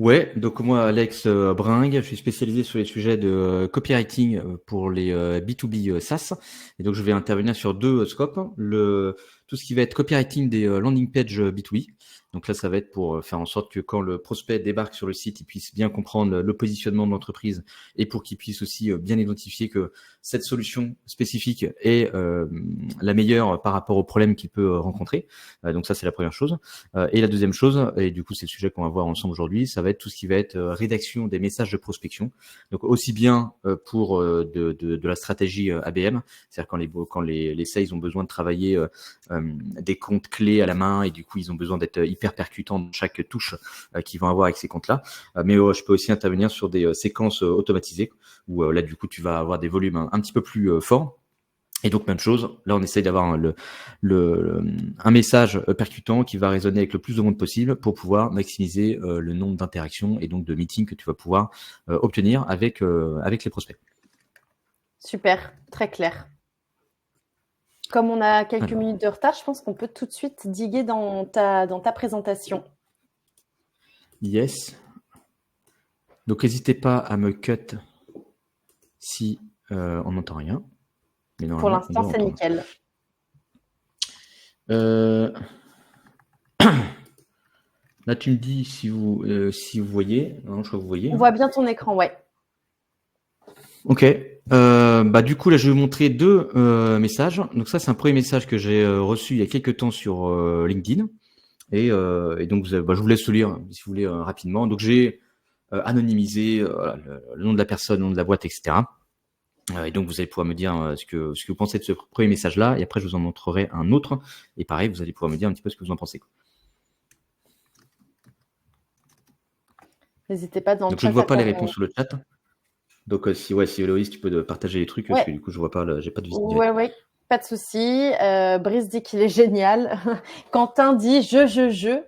Ouais, donc moi, Alex Bringue, je suis spécialisé sur les sujets de copywriting pour les B2B SaaS. Et donc, je vais intervenir sur deux scopes. Tout ce qui va être copywriting des landing pages B2B. Donc là, ça va être pour faire en sorte que quand le prospect débarque sur le site, il puisse bien comprendre le positionnement de l'entreprise et pour qu'il puisse aussi bien identifier que cette solution spécifique est la meilleure par rapport aux problèmes qu'il peut rencontrer. Donc ça, c'est la première chose. Et la deuxième chose, et du coup c'est le sujet qu'on va voir ensemble aujourd'hui, ça va être tout ce qui va être rédaction des messages de prospection. Donc aussi bien pour de la stratégie ABM, c'est-à-dire quand les sales ont besoin de travailler des comptes clés à la main et du coup ils ont besoin d'être hyper percutants dans chaque touche qu'ils vont avoir avec ces comptes-là. Mais je peux aussi intervenir sur des séquences automatisées où là du coup tu vas avoir des volumes un petit peu plus forts. Et donc, même chose, là, on essaye d'avoir un message percutant qui va résonner avec le plus de monde possible pour pouvoir maximiser le nombre d'interactions et donc de meetings que tu vas pouvoir obtenir avec les prospects. Super, très clair. Comme on a quelques Alors. minutes de retard, je pense qu'on peut tout de suite diguer dans ta présentation. Yes. Donc, n'hésitez pas à me cut si on n'entend rien. Mais Pour l'instant, c'est nickel. Là, tu me dis si vous voyez. Non, je crois que vous voyez. On voit bien ton écran, ouais. Ok. Du coup, là, je vais vous montrer deux messages. Donc ça, c'est un premier message que j'ai reçu il y a quelques temps sur LinkedIn. Et donc, je vous laisse le lire si vous voulez rapidement. Donc, j'ai anonymisé le nom de la personne, le nom de la boîte, etc. Et donc, vous allez pouvoir me dire ce que vous pensez de ce premier message-là. Et après, je vous en montrerai un autre. Et pareil, vous allez pouvoir me dire un petit peu ce que vous en pensez. N'hésitez pas dans le donc, chat. Je ne vois pas les réponses sur le chat. Donc, si Héloïse, tu peux partager les trucs, parce que du coup, je vois pas, j'ai pas de visibilité. Ouais, pas de souci. Brice dit qu'il est génial. Quentin dit je.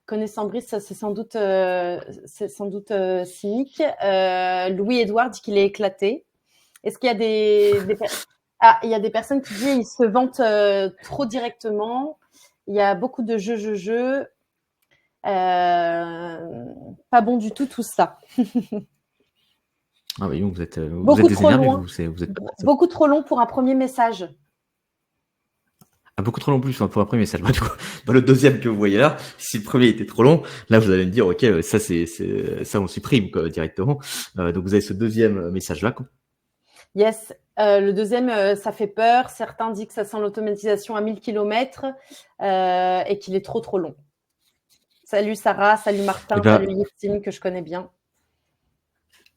Connaissant Brice, c'est sans doute cynique. Louis-Édouard dit qu'il est éclaté. Est-ce qu'il y a il y a des personnes qui disent qu'ils se vantent trop directement. Il y a beaucoup de je. Pas bon du tout ça. Ah oui, vous êtes trop désénervé, loin. vous êtes pas Beaucoup trop long pour un premier message. beaucoup trop long plus pour un premier message. Du coup, dans le deuxième que vous voyez là, si le premier était trop long, là vous allez me dire ok, ça ça on supprime quoi, directement. Donc vous avez ce deuxième message là. Yes. Le deuxième, ça fait peur. Certains disent que ça sent l'automatisation à 1000 km et qu'il est trop long. Salut Sarah, salut Martin, salut Yestine que je connais bien.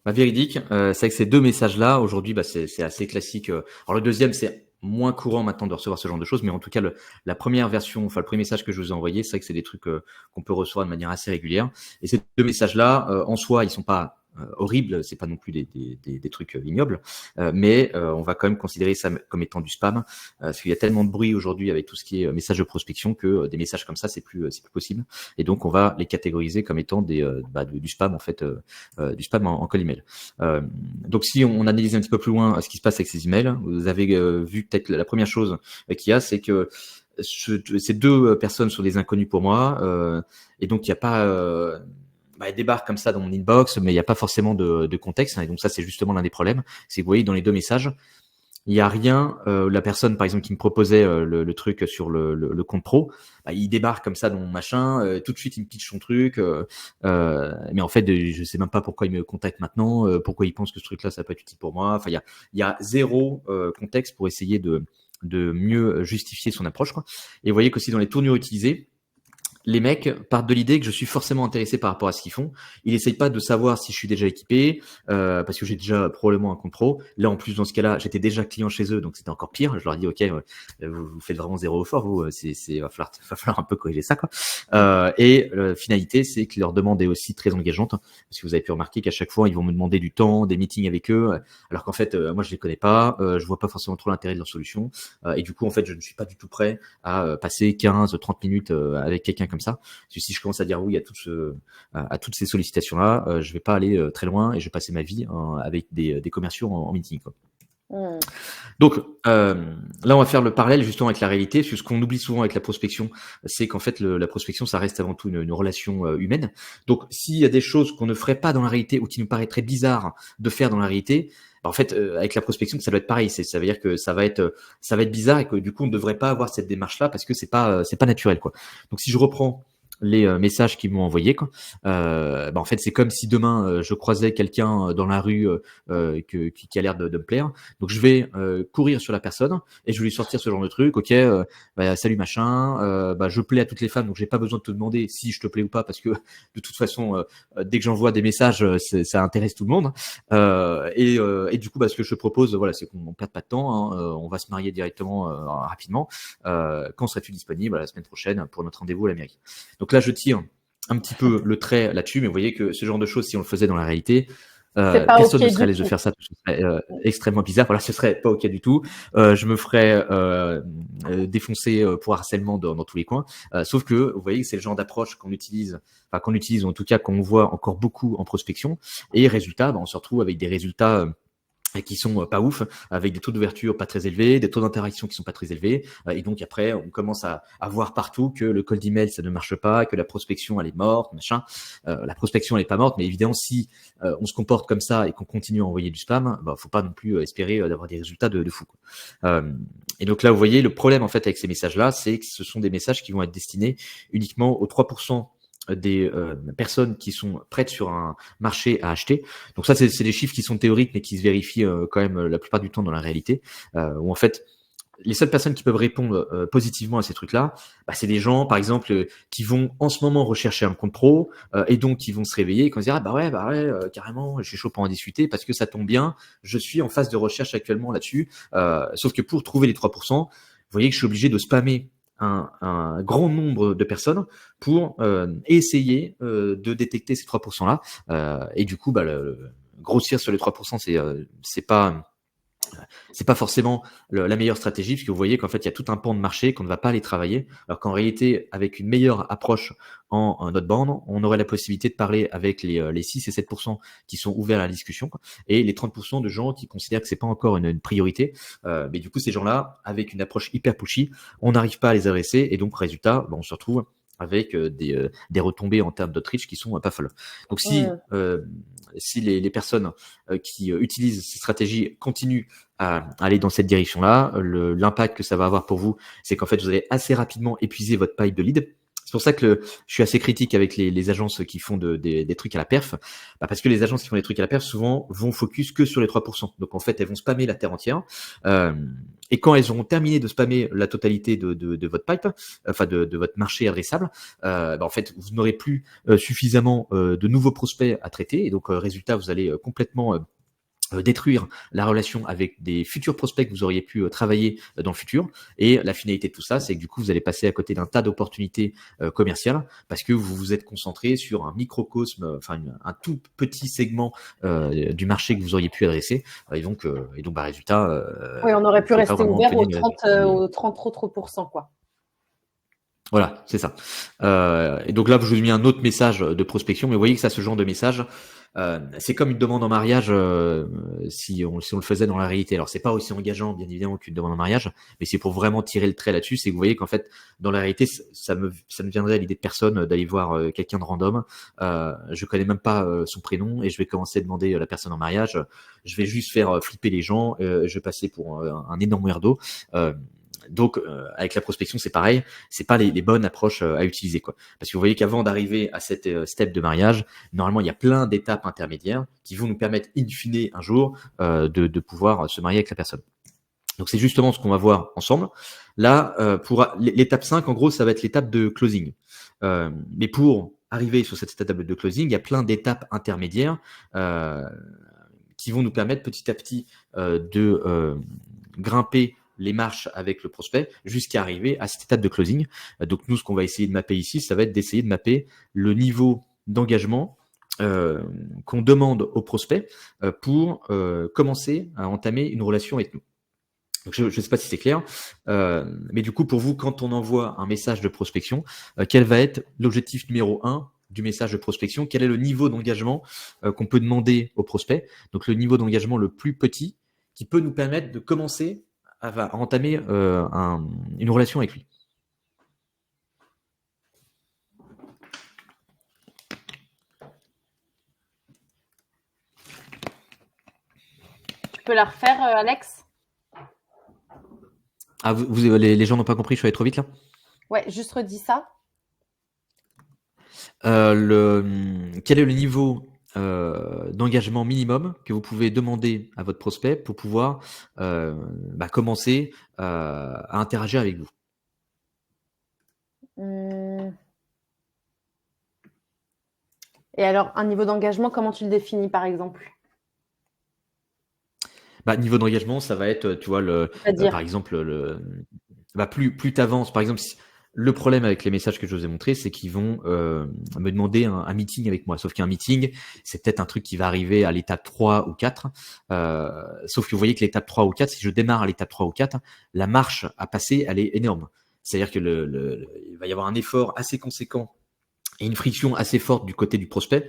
Véridique, c'est vrai que ces deux messages-là, aujourd'hui, c'est assez classique. Alors le deuxième, c'est moins courant maintenant de recevoir ce genre de choses, mais en tout cas, la première version, enfin le premier message que je vous ai envoyé, c'est vrai que c'est des trucs qu'on peut recevoir de manière assez régulière. Et ces deux messages-là, en soi, ils sont pas horribles, c'est pas non plus des trucs ignobles, mais on va quand même considérer ça comme étant du spam, parce qu'il y a tellement de bruit aujourd'hui avec tout ce qui est message de prospection que des messages comme ça, c'est plus possible. Et donc, on va les catégoriser comme étant du spam en fait, du spam en call email. Donc, si on analyse un petit peu plus loin ce qui se passe avec ces emails, vous avez vu peut-être la première chose qu'il y a, c'est que ces deux personnes sont des inconnus pour moi, et donc il n'y a pas elle débarque comme ça dans mon inbox, mais il n'y a pas forcément de contexte. Et donc ça, c'est justement l'un des problèmes. C'est que vous voyez, dans les deux messages, il n'y a rien. La personne, par exemple, qui me proposait le truc sur le compte pro, il débarque comme ça dans mon machin. Tout de suite, il me pitch son truc. Mais en fait, je sais même pas pourquoi il me contacte maintenant, pourquoi il pense que ce truc-là, ça peut être utile pour moi. Enfin, il y a zéro contexte pour essayer de mieux justifier son approche, quoi. Et vous voyez qu'aussi dans les tournures utilisées, les mecs partent de l'idée que je suis forcément intéressé par rapport à ce qu'ils font. Ils n'essayent pas de savoir si je suis déjà équipé, parce que j'ai déjà probablement un compte pro. Là, en plus, dans ce cas-là, j'étais déjà client chez eux, donc c'était encore pire. Je leur dis, ok, vous faites vraiment zéro effort, vous, va falloir un peu corriger ça, quoi. Et la finalité, c'est que leur demande est aussi très engageante, parce que vous avez pu remarquer qu'à chaque fois, ils vont me demander du temps, des meetings avec eux, alors qu'en fait, moi, je les connais pas, je vois pas forcément trop l'intérêt de leur solution, et du coup, en fait, je ne suis pas du tout prêt à passer 15-30 minutes avec quelqu'un comme ça. Parce que si je commence à dire oui à toutes ces sollicitations-là, je vais pas aller très loin et je vais passer ma vie avec des commerciaux en meeting, quoi. Donc là, on va faire le parallèle justement avec la réalité, parce que ce qu'on oublie souvent avec la prospection, c'est qu'en fait, la prospection, ça reste avant tout une relation humaine. Donc, s'il y a des choses qu'on ne ferait pas dans la réalité ou qui nous paraîtraient bizarres de faire dans la réalité, en fait, avec la prospection, ça doit être pareil. Ça veut dire que ça va être bizarre et que du coup, on ne devrait pas avoir cette démarche-là parce que c'est pas naturel, quoi. Donc, si je reprends les messages qu'ils m'ont envoyés, quoi. En fait, c'est comme si demain je croisais quelqu'un dans la rue qui a l'air de me plaire. Donc je vais courir sur la personne et je vais lui sortir ce genre de truc. Ok, salut machin, je plais à toutes les femmes, donc j'ai pas besoin de te demander si je te plais ou pas parce que de toute façon, dès que j'envoie des messages, ça intéresse tout le monde. Et du coup, ce que je te propose, voilà, c'est qu'on perde pas de temps. Hein, on va se marier directement rapidement. Quand seras-tu disponible la semaine prochaine pour notre rendez-vous à la mairie? Donc là, je tire un petit peu le trait là-dessus, mais vous voyez que ce genre de choses, si on le faisait dans la réalité, personne ne serait à l'aise de faire ça, parce que ce serait extrêmement bizarre. Voilà, ce serait pas ok du tout. Je me ferais défoncer pour harcèlement dans tous les coins. Sauf que vous voyez que c'est le genre d'approche qu'on utilise, ou en tout cas qu'on voit encore beaucoup en prospection. Et résultat, on se retrouve avec des résultats qui sont pas ouf, avec des taux d'ouverture pas très élevés, des taux d'interaction qui sont pas très élevés, et donc après on commence à voir partout que le cold email ça ne marche pas, que la prospection elle est morte, machin. La prospection elle est pas morte, mais évidemment si on se comporte comme ça et qu'on continue à envoyer du spam, faut pas non plus espérer d'avoir des résultats de fou, quoi. Et donc là vous voyez le problème en fait avec ces messages là, c'est que ce sont des messages qui vont être destinés uniquement aux 3% des personnes qui sont prêtes sur un marché à acheter. Donc ça, c'est des chiffres qui sont théoriques, mais qui se vérifient quand même la plupart du temps dans la réalité, où en fait, les seules personnes qui peuvent répondre positivement à ces trucs-là, c'est des gens, par exemple, qui vont en ce moment rechercher un compte pro et donc qui vont se réveiller et qui vont se dire carrément, je suis chaud pour en discuter parce que ça tombe bien, je suis en phase de recherche actuellement là-dessus. Sauf que pour trouver les 3%, vous voyez que je suis obligé de spammer un grand nombre de personnes pour essayer de détecter ces 3% là. Et du coup, grossir sur les 3%, c'est pas forcément la meilleure stratégie, parce que vous voyez qu'en fait, il y a tout un pan de marché qu'on ne va pas aller travailler, alors qu'en réalité, avec une meilleure approche en outbound, on aurait la possibilité de parler avec les 6 et 7% qui sont ouverts à la discussion, et les 30% de gens qui considèrent que c'est pas encore une priorité. Mais du coup, ces gens-là, avec une approche hyper pushy, on n'arrive pas à les adresser, et donc, résultat, on se retrouve avec des retombées en termes d'outreach qui sont pas folles. Donc si les personnes qui utilisent ces stratégies continuent à aller dans cette direction-là, l'impact que ça va avoir pour vous, c'est qu'en fait, vous allez assez rapidement épuiser votre pipe de lead. C'est pour ça que je suis assez critique avec les agences qui font des trucs à la perf, parce que les agences qui font des trucs à la perf, souvent, vont focus que sur les 3%. Donc, en fait, elles vont spammer la terre entière. Et quand elles auront terminé de spammer la totalité de votre pipe, enfin de votre marché adressable, en fait, vous n'aurez plus suffisamment de nouveaux prospects à traiter. Et donc, résultat, vous allez complètement détruire la relation avec des futurs prospects que vous auriez pu travailler dans le futur. Et la finalité de tout ça, c'est que du coup, vous allez passer à côté d'un tas d'opportunités commerciales parce que vous vous êtes concentré sur un microcosme, un tout petit segment du marché que vous auriez pu adresser. Et donc résultat... oui, on aurait pu rester ouvert aux 30 autres pourcents, quoi. Voilà, c'est ça. Et donc là, je vous ai mis un autre message de prospection, mais vous voyez que ça, ce genre de message, c'est comme une demande en mariage si on le faisait dans la réalité. Alors, c'est pas aussi engageant, bien évidemment, qu'une demande en mariage, mais c'est pour vraiment tirer le trait là-dessus. C'est que vous voyez qu'en fait, dans la réalité, ça me viendrait à l'idée de personne d'aller voir quelqu'un de random. Je connais même pas son prénom et je vais commencer à demander la personne en mariage. Je vais juste faire flipper les gens. Je vais passer pour un énorme weirdo. Donc, avec la prospection, c'est pareil. C'est pas les bonnes approches à utiliser, quoi. Parce que vous voyez qu'avant d'arriver à cette step de mariage, normalement, il y a plein d'étapes intermédiaires qui vont nous permettre, in fine, un jour, de pouvoir se marier avec la personne. Donc, c'est justement ce qu'on va voir ensemble. Là, pour l'étape 5, en gros, ça va être l'étape de closing. Mais pour arriver sur cette étape de closing, il y a plein d'étapes intermédiaires qui vont nous permettre petit à petit de grimper les marches avec le prospect jusqu'à arriver à cette étape de closing. Donc nous, ce qu'on va essayer de mapper ici, ça va être d'essayer de mapper le niveau d'engagement qu'on demande au prospect pour commencer à entamer une relation avec nous. Donc, je ne sais pas si c'est clair, mais du coup, pour vous, quand on envoie un message de prospection, quel va être l'objectif numéro 1 du message de prospection? Quel est le niveau d'engagement qu'on peut demander au prospect? Donc, le niveau d'engagement le plus petit, qui peut nous permettre de commencer à entamer une relation avec lui. Tu peux la refaire, Alex? Ah, les gens n'ont pas compris, je suis allé trop vite là? Ouais, juste redis ça. Quel est le niveau d'engagement minimum que vous pouvez demander à votre prospect pour pouvoir commencer à interagir avec vous? Et alors, un niveau d'engagement, comment tu le définis, par exemple? Niveau d'engagement, ça va être, tu vois, par exemple, plus tu avances, par exemple, le problème avec les messages que je vous ai montrés, c'est qu'ils vont me demander un meeting avec moi. Sauf qu'un meeting, c'est peut-être un truc qui va arriver à l'étape 3 ou 4. Sauf que vous voyez que l'étape 3 ou 4, si je démarre à l'étape 3 ou 4, la marche à passer, elle est énorme. C'est-à-dire que il va y avoir un effort assez conséquent et une friction assez forte du côté du prospect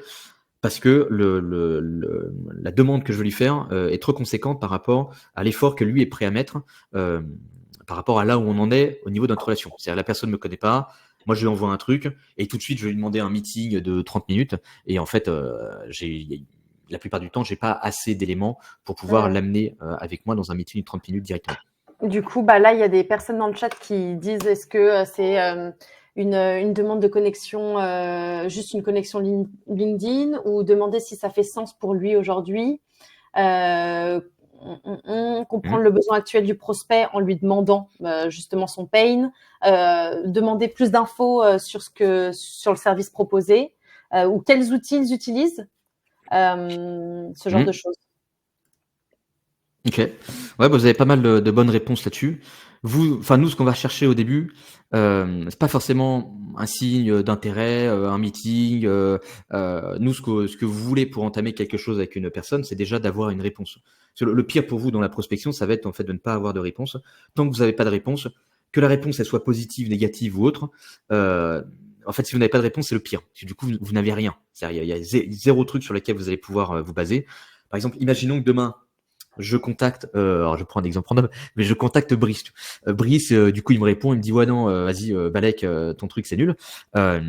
parce que la demande que je veux lui faire est trop conséquente par rapport à l'effort que lui est prêt à mettre par rapport à là où on en est au niveau de notre relation. C'est-à-dire la personne ne me connaît pas, moi je lui envoie un truc et tout de suite je vais lui demander un meeting de 30 minutes et en fait la plupart du temps j'ai pas assez d'éléments pour pouvoir l'amener avec moi dans un meeting de 30 minutes directement. Du coup, là il y a des personnes dans le chat qui disent est-ce que c'est une demande de connexion, juste une connexion LinkedIn, ou demander si ça fait sens pour lui aujourd'hui. Comprendre le besoin actuel du prospect en lui demandant justement son pain, demander plus d'infos sur le service proposé, ou quels outils ils utilisent, ce genre de choses. Ok. Ouais, vous avez pas mal de bonnes réponses là-dessus. Nous, ce qu'on va chercher au début, c'est pas forcément un signe d'intérêt, un meeting. Nous, ce que vous voulez pour entamer quelque chose avec une personne, c'est déjà d'avoir une réponse. Le pire pour vous dans la prospection, ça va être en fait de ne pas avoir de réponse. Tant que vous n'avez pas de réponse, que la réponse elle soit positive, négative ou autre, en fait, si vous n'avez pas de réponse, c'est le pire. Parce que du coup, vous n'avez rien. Il y a zéro truc sur lequel vous allez pouvoir vous baser. Par exemple, imaginons que demain, je contacte, alors je prends un exemple random, mais je contacte Brice. Brice, du coup, il me répond, il me dit ouais non, vas-y, Balek, ton truc c'est nul. Là,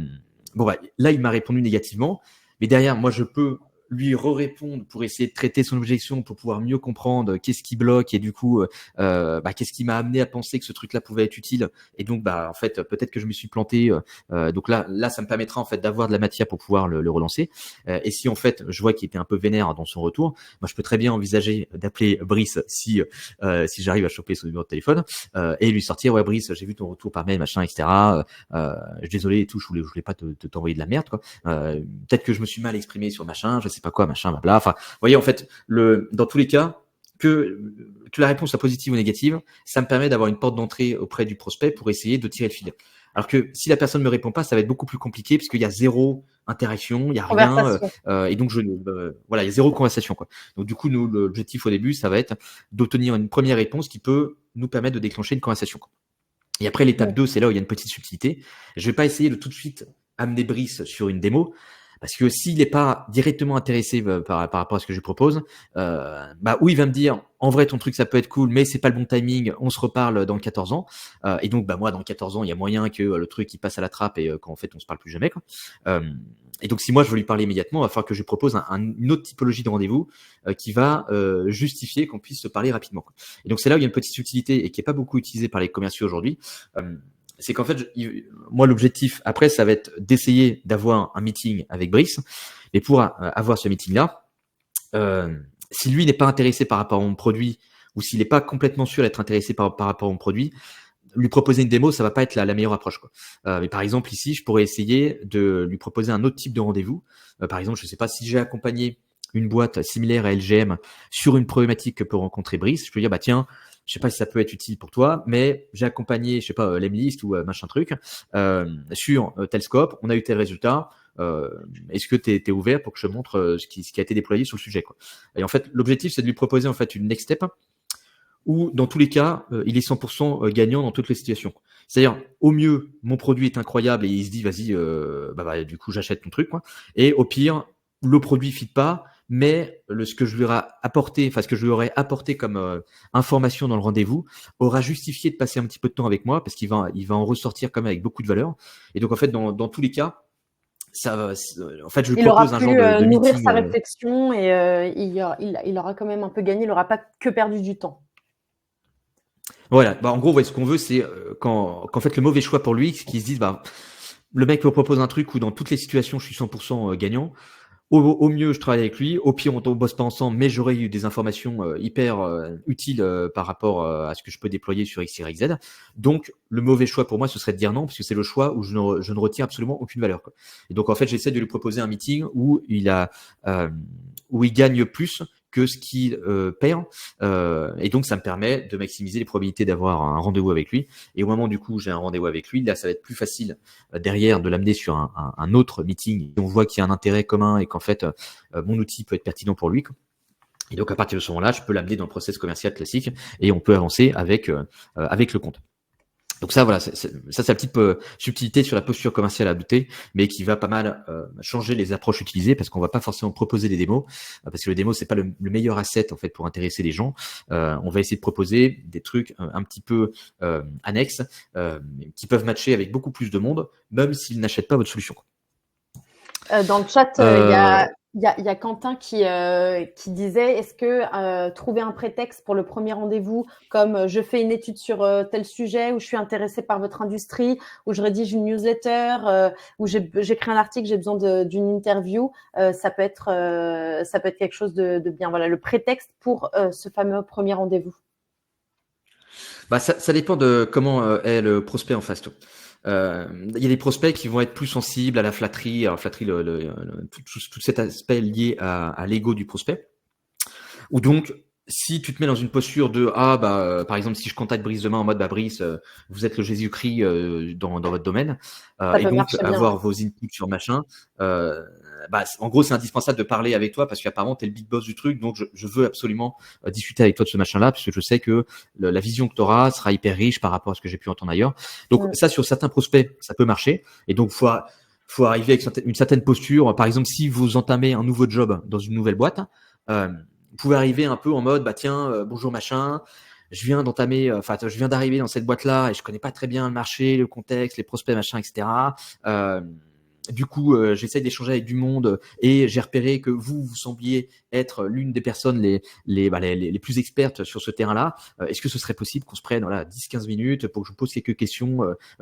il m'a répondu négativement, mais derrière, moi, je peux lui répondre pour essayer de traiter son objection, pour pouvoir mieux comprendre qu'est-ce qui bloque et du coup, qu'est-ce qui m'a amené à penser que ce truc-là pouvait être utile. Et donc, en fait, peut-être que je me suis planté. Donc là, ça me permettra en fait d'avoir de la matière pour pouvoir le relancer. Et si en fait, je vois qu'il était un peu vénère dans son retour, moi, je peux très bien envisager d'appeler Brice si j'arrive à choper son numéro de téléphone et lui sortir ouais Brice, j'ai vu ton retour par mail, machin, etc. Je suis désolé et tout, je voulais pas t'envoyer de la merde quoi. Peut-être que je me suis mal exprimé sur machin, je sais pas quoi, machin, blabla. Enfin, vous voyez en fait, dans tous les cas, que la réponse soit positive ou négative, ça me permet d'avoir une porte d'entrée auprès du prospect pour essayer de tirer le fil. Alors que si la personne ne me répond pas, ça va être beaucoup plus compliqué parce qu'il y a zéro interaction, il y a rien, et donc il y a zéro conversation quoi. Donc du coup, nous, l'objectif au début, ça va être d'obtenir une première réponse qui peut nous permettre de déclencher une conversation quoi. Et après l'étape 2, c'est là où il y a une petite subtilité. Je vais pas essayer de tout de suite amener Brice sur une démo. Parce que s'il n'est pas directement intéressé par rapport à ce que je propose, où il va me dire en vrai ton truc ça peut être cool, mais c'est pas le bon timing, on se reparle dans 14 ans. Et donc moi dans 14 ans il y a moyen que le truc il passe à la trappe et qu'en fait on se parle plus jamais quoi. Et donc si moi je veux lui parler immédiatement, il va falloir que je lui propose une autre typologie de rendez-vous qui va justifier qu'on puisse se parler rapidement quoi. Et donc c'est là où il y a une petite subtilité et qui est pas beaucoup utilisée par les commerciaux aujourd'hui. C'est qu'en fait, moi, l'objectif après, ça va être d'essayer d'avoir un meeting avec Brice. Mais pour avoir ce meeting-là, si lui n'est pas intéressé par rapport à mon produit ou s'il n'est pas complètement sûr d'être intéressé par rapport à mon produit, lui proposer une démo, ça va pas être la meilleure approche quoi. Mais par exemple, ici, je pourrais essayer de lui proposer un autre type de rendez-vous. Par exemple, je sais pas si j'ai accompagné une boîte similaire à LGM sur une problématique que peut rencontrer Brice, je peux dire tiens, je sais pas si ça peut être utile pour toi, mais j'ai accompagné, je sais pas, Lemlist ou machin truc sur tel scope, on a eu tel résultat. Est-ce que tu es ouvert pour que je montre ce qui a été déployé sur le sujet quoi. Et en fait, l'objectif c'est de lui proposer en fait une next step où dans tous les cas, il est 100% gagnant dans toutes les situations. C'est-à-dire, au mieux, mon produit est incroyable et il se dit, vas-y, du coup, j'achète ton truc, quoi. Et au pire, le produit fit pas, mais ce que je lui aurais apporté, enfin ce que je lui aurais apporté comme information dans le rendez-vous aura justifié de passer un petit peu de temps avec moi parce qu'il va en ressortir quand même avec beaucoup de valeur. Et donc en fait, dans tous les cas, en fait, je lui propose un genre de nourrir meeting. sa réflexion et il aura quand même un peu gagné. Il n'aura pas que perdu du temps. Voilà. En gros, ce qu'on veut, c'est qu'en fait le mauvais choix pour lui, qu'ils se disent, le mec me propose un truc où dans toutes les situations, je suis 100% gagnant. Au mieux, je travaille avec lui. Au pire, on bosse pas ensemble, mais j'aurais eu des informations hyper utiles par rapport à ce que je peux déployer sur X, Y, Z. Donc, le mauvais choix pour moi, ce serait de dire non, parce que c'est le choix où je ne retiens absolument aucune valeur, quoi. Et donc, en fait, j'essaie de lui proposer un meeting où il gagne plus que ce qu'il perd. Et donc, ça me permet de maximiser les probabilités d'avoir un rendez-vous avec lui. Et au moment du coup, j'ai un rendez-vous avec lui, là, ça va être plus facile derrière de l'amener sur un autre meeting. On voit qu'il y a un intérêt commun et qu'en fait, mon outil peut être pertinent pour lui. Et donc, à partir de ce moment-là, je peux l'amener dans le process commercial classique et on peut avancer avec le compte. Donc ça, voilà, c'est la petite subtilité sur la posture commerciale à adopter, mais qui va pas mal changer les approches utilisées parce qu'on va pas forcément proposer des démos, parce que le démo c'est pas le meilleur asset en fait pour intéresser les gens. On va essayer de proposer des trucs un petit peu annexes qui peuvent matcher avec beaucoup plus de monde, même s'ils n'achètent pas votre solution. Dans le chat, il y a Quentin qui disait, est-ce que trouver un prétexte pour le premier rendez-vous, comme je fais une étude sur tel sujet, ou je suis intéressé par votre industrie, ou je rédige une newsletter, ou j'écris un article, j'ai besoin d'une interview, ça peut être quelque chose de bien. Voilà, le prétexte pour ce fameux premier rendez-vous. Ça dépend de comment est le prospect en face. Il y a des prospects qui vont être plus sensibles à la flatterie. Alors flatterie, tout cet aspect lié à l'ego du prospect. Ou donc, si tu te mets dans une posture de par exemple, si je contacte Brice demain en mode Brice, vous êtes le Jésus-Christ dans votre domaine, et donc avoir vos inputs sur machin. En gros, c'est indispensable de parler avec toi parce qu'apparemment, tu es le big boss du truc. Donc, je veux absolument discuter avec toi de ce machin-là parce que je sais que la vision que tu auras sera hyper riche par rapport à ce que j'ai pu entendre ailleurs. Donc, ça, sur certains prospects, ça peut marcher. Et donc, faut arriver avec une certaine posture. Par exemple, si vous entamez un nouveau job dans une nouvelle boîte, vous pouvez arriver un peu en mode, bonjour machin. Je viens d'arriver dans cette boîte-là et je connais pas très bien le marché, le contexte, les prospects, machin, etc. Du coup, j'essaye d'échanger avec du monde et j'ai repéré que vous sembliez être l'une des personnes les plus expertes sur ce terrain-là. Est-ce que ce serait possible qu'on se prenne 10-15 minutes pour que je vous pose quelques questions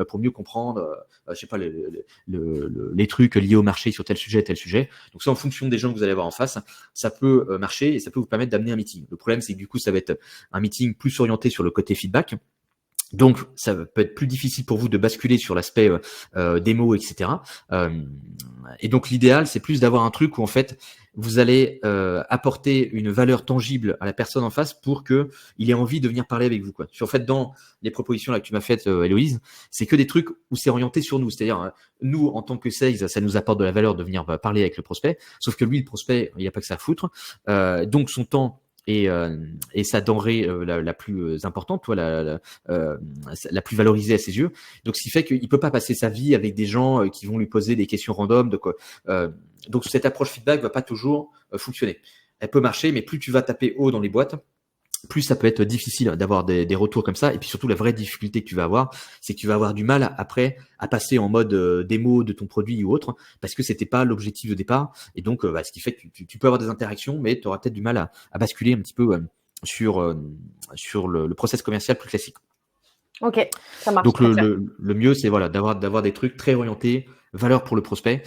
pour mieux comprendre, je sais pas, les trucs liés au marché sur tel sujet. Donc ça, en fonction des gens que vous allez avoir en face, ça peut marcher et ça peut vous permettre d'amener un meeting. Le problème, c'est que du coup, ça va être un meeting plus orienté sur le côté feedback. Donc, ça peut être plus difficile pour vous de basculer sur l'aspect démo, etc. Et donc, l'idéal, c'est plus d'avoir un truc où, en fait, vous allez apporter une valeur tangible à la personne en face pour que il ait envie de venir parler avec vous, quoi. En fait, dans les propositions là que tu m'as faites, Héloïse, c'est que des trucs où c'est orienté sur nous. C'est-à-dire, nous, en tant que sales, ça nous apporte de la valeur de venir parler avec le prospect. Sauf que lui, le prospect, il n'y a pas que ça à foutre. Donc, son temps et sa denrée la plus importante, la plus valorisée à ses yeux. Donc, ce qui fait qu'il peut pas passer sa vie avec des gens qui vont lui poser des questions random. Donc, cette approche feedback va pas toujours fonctionner. Elle peut marcher, mais plus tu vas taper haut dans les boîtes, plus ça peut être difficile d'avoir des retours comme ça. Et puis surtout, la vraie difficulté que tu vas avoir, c'est que tu vas avoir du mal après à passer en mode démo de ton produit ou autre, parce que c'était pas l'objectif de départ. Et donc, ce qui fait que tu peux avoir des interactions, mais tu auras peut-être du mal à basculer un petit peu sur le process commercial plus classique. Ok, ça marche. Donc, le mieux, c'est d'avoir des trucs très orientés, valeur pour le prospect.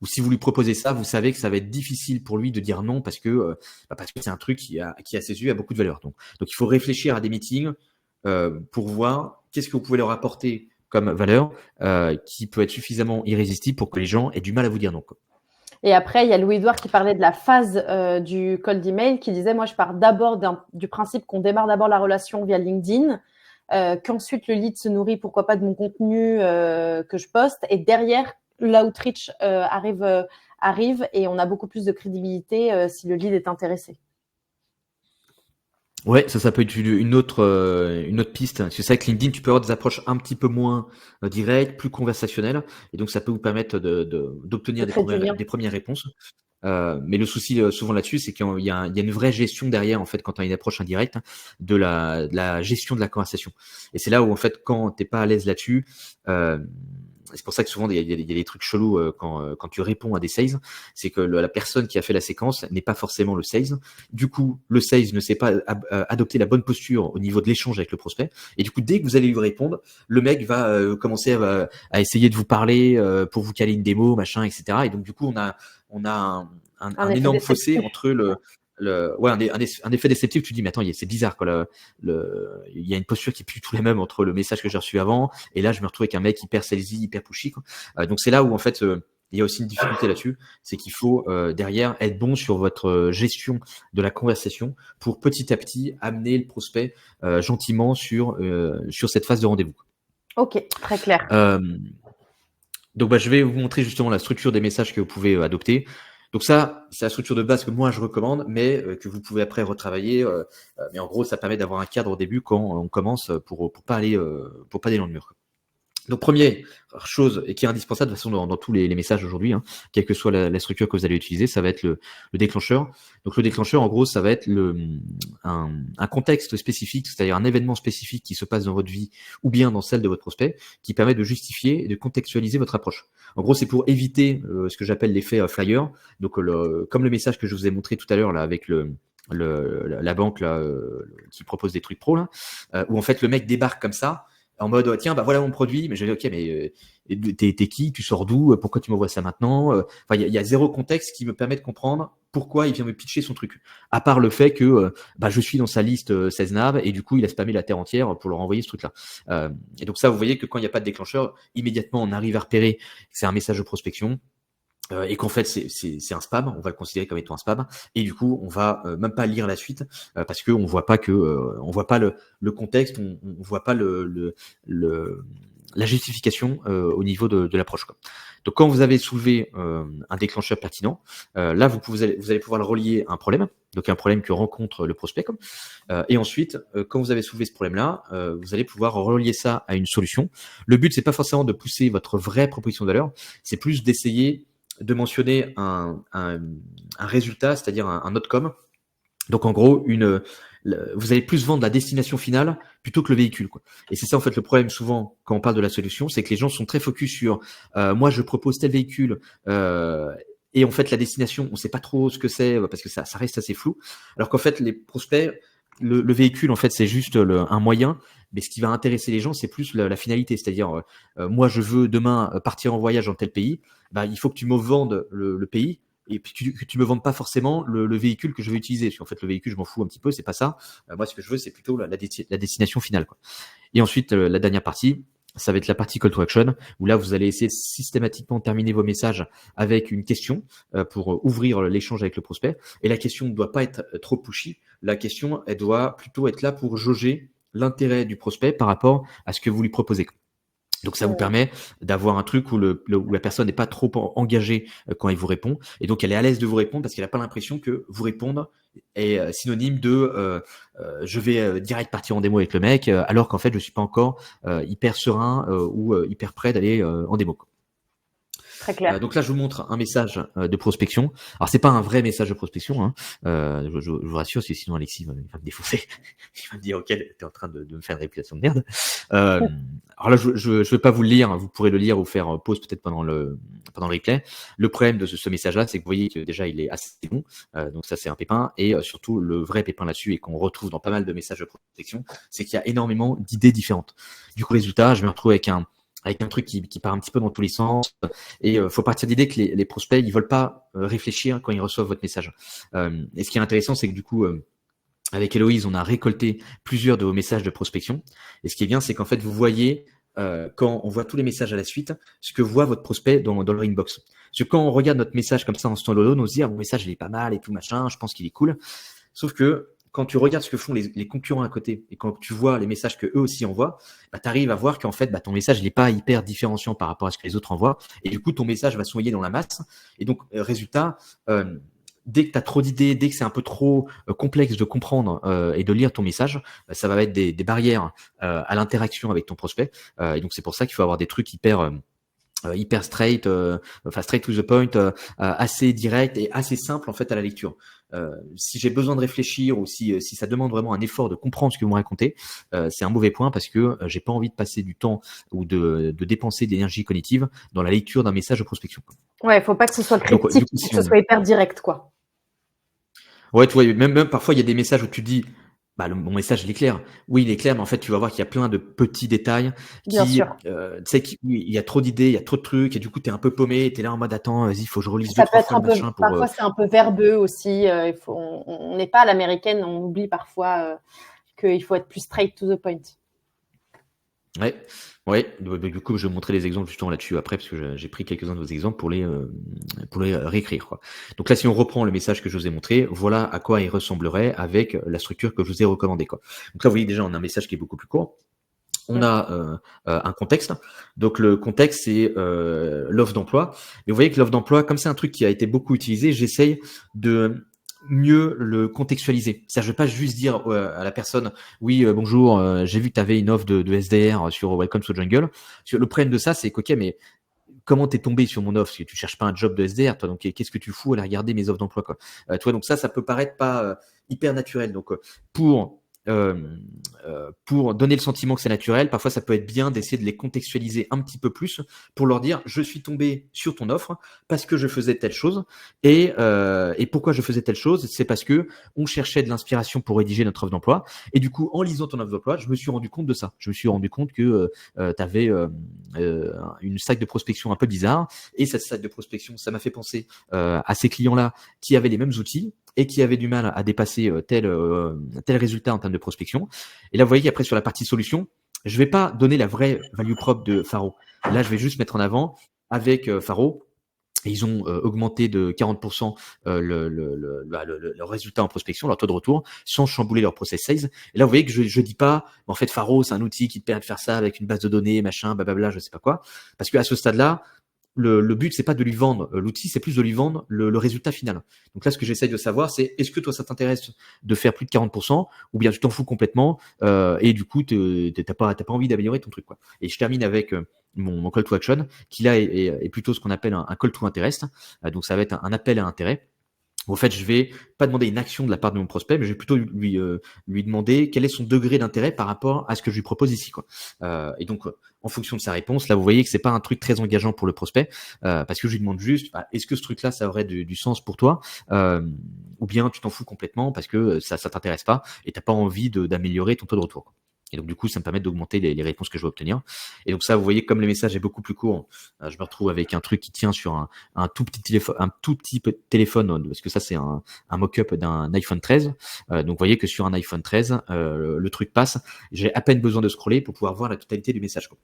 Ou si vous lui proposez ça, vous savez que ça va être difficile pour lui de dire non parce que c'est un truc qui à ses yeux a beaucoup de valeur. Donc il faut réfléchir à des meetings pour voir qu'est-ce que vous pouvez leur apporter comme valeur qui peut être suffisamment irrésistible pour que les gens aient du mal à vous dire non, quoi. Et après, il y a Louis-Edouard qui parlait de la phase du cold email, qui disait, moi, je pars d'abord du principe qu'on démarre d'abord la relation via LinkedIn, qu'ensuite le lead se nourrit, pourquoi pas, de mon contenu que je poste, et derrière, l'outreach arrive et on a beaucoup plus de crédibilité si le lead est intéressé. Ouais, ça peut être une autre piste. C'est vrai que LinkedIn, tu peux avoir des approches un petit peu moins directes, plus conversationnelles, et donc ça peut vous permettre d'obtenir des premières réponses. Mais le souci souvent là-dessus, c'est qu'il y a une vraie gestion derrière, en fait, quand tu as une approche indirecte, de la gestion de la conversation. Et c'est là où, en fait, quand t'es pas à l'aise là-dessus, c'est pour ça que souvent il y a des trucs chelous quand tu réponds à des sales, c'est que la personne qui a fait la séquence n'est pas forcément le sales. Du coup, le sales ne sait pas adopter la bonne posture au niveau de l'échange avec le prospect. Et du coup, dès que vous allez lui répondre, le mec va commencer à essayer de vous parler pour vous caler une démo, machin, etc. Et donc du coup, on a un énorme fossé entre un effet déceptif. Tu te dis, mais attends, c'est bizarre, quoi. Il y a une posture qui est plus du tout la même entre le message que j'ai reçu avant, et là, je me retrouve avec un mec hyper salesy, hyper pushy, quoi. Donc, c'est là où, en fait, il y a aussi une difficulté là-dessus, c'est qu'il faut derrière être bon sur votre gestion de la conversation pour petit à petit amener le prospect gentiment sur cette phase de rendez-vous. Ok, très clair. Donc, je vais vous montrer justement la structure des messages que vous pouvez adopter. Donc ça, c'est la structure de base que moi je recommande, mais que vous pouvez après retravailler. Mais en gros, ça permet d'avoir un cadre au début quand on commence pour pas aller dans le mur. Donc première chose et qui est indispensable de toute façon dans tous les messages aujourd'hui, hein, quelle que soit la structure que vous allez utiliser, ça va être le déclencheur. Donc le déclencheur, en gros, ça va être un contexte spécifique, c'est-à-dire un événement spécifique qui se passe dans votre vie ou bien dans celle de votre prospect, qui permet de justifier et de contextualiser votre approche. En gros, c'est pour éviter ce que j'appelle l'effet flyer. Donc comme le message que je vous ai montré tout à l'heure là avec la banque là qui propose des trucs pro là, où en fait le mec débarque comme ça. En mode, tiens, voilà mon produit, mais je dis, ok, mais t'es qui, tu sors d'où, pourquoi tu m'envoies ça maintenant? Enfin, il y a zéro contexte qui me permet de comprendre pourquoi il vient me pitcher son truc. À part le fait que je suis dans sa liste 16 nav et du coup, il a spammé la terre entière pour leur envoyer ce truc-là. Et donc ça, vous voyez que quand il n'y a pas de déclencheur, immédiatement, on arrive à repérer que c'est un message de prospection. Et qu'en fait c'est un spam, on va le considérer comme étant un spam, et du coup on va même pas lire la suite parce que on voit pas le contexte, on voit pas la justification au niveau de l'approche, quoi. Donc quand vous avez soulevé un déclencheur pertinent, là vous allez pouvoir le relier à un problème, donc un problème que rencontre le prospect, et ensuite quand vous avez soulevé ce problème-là, vous allez pouvoir relier ça à une solution. Le but c'est pas forcément de pousser votre vraie proposition de valeur, c'est plus d'essayer de mentionner un résultat, c'est-à-dire un outcome. Donc en gros, vous allez plus vendre la destination finale plutôt que le véhicule, quoi. Et c'est ça en fait le problème souvent quand on parle de la solution, c'est que les gens sont très focus sur moi je propose tel véhicule et en fait la destination on sait pas trop ce que c'est parce que ça reste assez flou. Alors qu'en fait les prospects, le véhicule en fait c'est juste un moyen. Mais ce qui va intéresser les gens, c'est plus la finalité. C'est-à-dire, moi, je veux demain partir en voyage dans tel pays. Il faut que tu me vendes le pays et puis que tu me vendes pas forcément le véhicule que je vais utiliser. Parce qu'en fait, le véhicule, je m'en fous un petit peu, c'est pas ça. Moi, ce que je veux, c'est plutôt la destination finale, quoi. Et ensuite, la dernière partie, ça va être la partie call to action, où là, vous allez essayer de systématiquement terminer vos messages avec une question pour ouvrir l'échange avec le prospect. Et la question ne doit pas être trop pushy. La question, elle doit plutôt être là pour jauger l'intérêt du prospect par rapport à ce que vous lui proposez. Donc ça vous permet d'avoir un truc où la personne n'est pas trop engagée quand elle vous répond, et donc elle est à l'aise de vous répondre parce qu'elle n'a pas l'impression que vous répondre est synonyme de je vais direct partir en démo avec le mec, alors qu'en fait je suis pas encore hyper serein ou hyper prêt d'aller en démo. Très clair. Donc là, je vous montre un message de prospection. Alors, c'est pas un vrai message de prospection, hein. Je vous rassure, parce que sinon Alexis va me défoncer. Il va me dire, ok, t'es en train de me faire une réputation de merde. Alors là, je vais pas vous le lire. Vous pourrez le lire ou faire pause peut-être pendant le replay. Le problème de ce message-là, c'est que vous voyez que déjà, il est assez bon. Donc ça, c'est un pépin. Et surtout, le vrai pépin là-dessus, et qu'on retrouve dans pas mal de messages de prospection, c'est qu'il y a énormément d'idées différentes. Du coup, résultat, je me retrouve avec un truc qui part un petit peu dans tous les sens, et faut partir de l'idée que les prospects ils veulent pas réfléchir quand ils reçoivent votre message. Et ce qui est intéressant, c'est que du coup avec Héloïse, on a récolté plusieurs de vos messages de prospection, et ce qui est bien, c'est qu'en fait vous voyez quand on voit tous les messages à la suite, ce que voit votre prospect dans leur inbox. Parce que quand on regarde notre message comme ça en stand-alone, on se dit mon message il est pas mal et tout machin, je pense qu'il est cool. Sauf que quand tu regardes ce que font les concurrents à côté et quand tu vois les messages que eux aussi envoient, tu arrives à voir qu'en fait, ton message il n'est pas hyper différenciant par rapport à ce que les autres envoient. Et du coup, ton message va se noyer dans la masse. Et donc, résultat, dès que tu as trop d'idées, dès que c'est un peu trop complexe de comprendre et de lire ton message, ça va être des barrières à l'interaction avec ton prospect. Et donc, c'est pour ça qu'il faut avoir des trucs hyper hyper straight, enfin straight to the point, assez direct et assez simple en fait à la lecture. Si j'ai besoin de réfléchir ou si ça demande vraiment un effort de comprendre ce que vous me racontez, c'est un mauvais point parce que j'ai pas envie de passer du temps ou de dépenser d'énergie cognitive dans la lecture d'un message de prospection. Ouais, il faut pas que ce soit Donc, cryptique, du coup, faut que ce soit hyper direct, quoi. ouais, tu vois, même parfois il y a des messages où tu dis, bah mon message il est clair. Oui, il est clair, mais en fait tu vas voir qu'il y a plein de petits détails Bien sûr. tu sais, il y a trop d'idées, il y a trop de trucs, et du coup t'es un peu paumé, t'es là en mode attends, vas-y, il faut que je relise deux Ça peut trois être fois un le peu, machin pour. parfois c'est un peu verbeux aussi. On n'est pas à l'américaine, on oublie parfois qu'il faut être plus straight to the point. Ouais, ouais. Du coup, je vais montrer des exemples justement là-dessus après, parce que j'ai pris quelques-uns de vos exemples pour les réécrire, quoi. Donc là, si on reprend le message que je vous ai montré, voilà à quoi il ressemblerait avec la structure que je vous ai recommandée, quoi. Donc là, vous voyez déjà, on a un message qui est beaucoup plus court. On a un contexte. Donc le contexte, c'est l'offre d'emploi. Et vous voyez que l'offre d'emploi, comme c'est un truc qui a été beaucoup utilisé, j'essaye de mieux le contextualiser. C'est-à-dire, je vais pas juste dire à la personne, oui, bonjour, j'ai vu que tu avais une offre de SDR sur Welcome to Jungle. Le problème de ça, c'est qu'ok, mais comment t'es tombé sur mon offre? Parce que tu cherches pas un job de SDR, toi. Donc, qu'est-ce que tu fous à aller regarder mes offres d'emploi, quoi. Tu vois, donc ça peut paraître pas hyper naturel. Donc, euh, pour donner le sentiment que c'est naturel, parfois ça peut être bien d'essayer de les contextualiser un petit peu plus pour leur dire je suis tombé sur ton offre parce que je faisais telle chose et pourquoi je faisais telle chose, c'est parce que on cherchait de l'inspiration pour rédiger notre offre d'emploi et du coup en lisant ton offre d'emploi, je me suis rendu compte de ça. Je me suis rendu compte que tu avais une stack de prospection un peu bizarre et cette stack de prospection, ça m'a fait penser à ces clients-là qui avaient les mêmes outils et qui avaient du mal à dépasser tel résultat en termes de prospection. Et là, vous voyez qu'après, sur la partie solution, je vais pas donner la vraie value propre de Faro. Là, je vais juste mettre en avant avec Faro. Ils ont augmenté de 40% le résultat en prospection, leur taux de retour, sans chambouler leur process sales. Et là, vous voyez que je dis pas, en fait, Faro, c'est un outil qui te permet de faire ça avec une base de données, machin, blablabla, je sais pas quoi. Parce qu'à ce stade-là, le but, c'est pas de lui vendre l'outil, c'est plus de lui vendre le résultat final. Donc là, ce que j'essaye de savoir, c'est est-ce que toi, ça t'intéresse de faire plus de 40% ou bien tu t'en fous complètement et du coup, t'as pas envie d'améliorer ton truc, quoi. Et je termine avec mon call to action, qui là est plutôt ce qu'on appelle un call to interest. Donc ça va être un appel à intérêt. En fait, je vais pas demander une action de la part de mon prospect, mais je vais plutôt lui demander quel est son degré d'intérêt par rapport à ce que je lui propose ici, quoi. Et donc, en fonction de sa réponse, là, vous voyez que c'est pas un truc très engageant pour le prospect, parce que je lui demande juste, est-ce que ce truc-là, ça aurait du sens pour toi, ou bien tu t'en fous complètement parce que ça t'intéresse pas et t'as pas envie d'améliorer ton taux de retour, quoi. Et donc, du coup, ça me permet d'augmenter les réponses que je vais obtenir. Et donc ça, vous voyez, comme le message est beaucoup plus court, je me retrouve avec un truc qui tient sur un tout petit téléphone, parce que ça, c'est un mock-up d'un iPhone 13. Donc, vous voyez que sur un iPhone 13, le truc passe. J'ai à peine besoin de scroller pour pouvoir voir la totalité du message, quoi.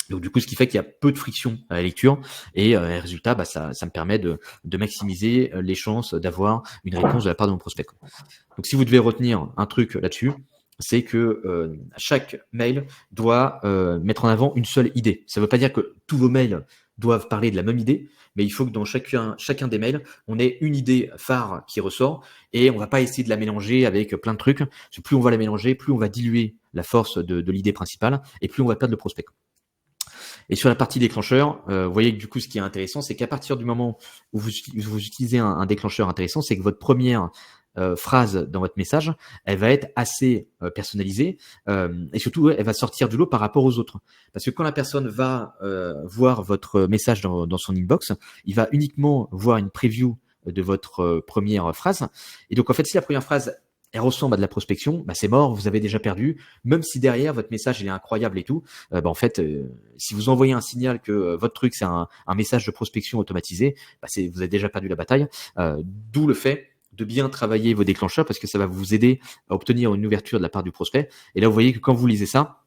Donc du coup, ce qui fait qu'il y a peu de friction à la lecture et résultat, ça me permet de maximiser les chances d'avoir une réponse de la part de mon prospect, quoi. Donc si vous devez retenir un truc là-dessus, c'est que chaque mail doit mettre en avant une seule idée. Ça ne veut pas dire que tous vos mails doivent parler de la même idée, mais il faut que dans chacun des mails, on ait une idée phare qui ressort et on ne va pas essayer de la mélanger avec plein de trucs. Parce que plus on va la mélanger, plus on va diluer la force de l'idée principale et plus on va perdre le prospect. Et sur la partie déclencheur, vous voyez que du coup, ce qui est intéressant, c'est qu'à partir du moment où vous utilisez un déclencheur intéressant, c'est que votre première phrase dans votre message, elle va être assez personnalisée et surtout, elle va sortir du lot par rapport aux autres. Parce que quand la personne va voir votre message dans son inbox, il va uniquement voir une preview de votre première phrase. Et donc, en fait, si la première phrase elle ressemble à de la prospection, c'est mort, vous avez déjà perdu. Même si derrière votre message il est incroyable et tout, en fait, si vous envoyez un signal que votre truc c'est un message de prospection automatisé, vous avez déjà perdu la bataille. D'où le fait de bien travailler vos déclencheurs parce que ça va vous aider à obtenir une ouverture de la part du prospect. Et là, vous voyez que quand vous lisez ça,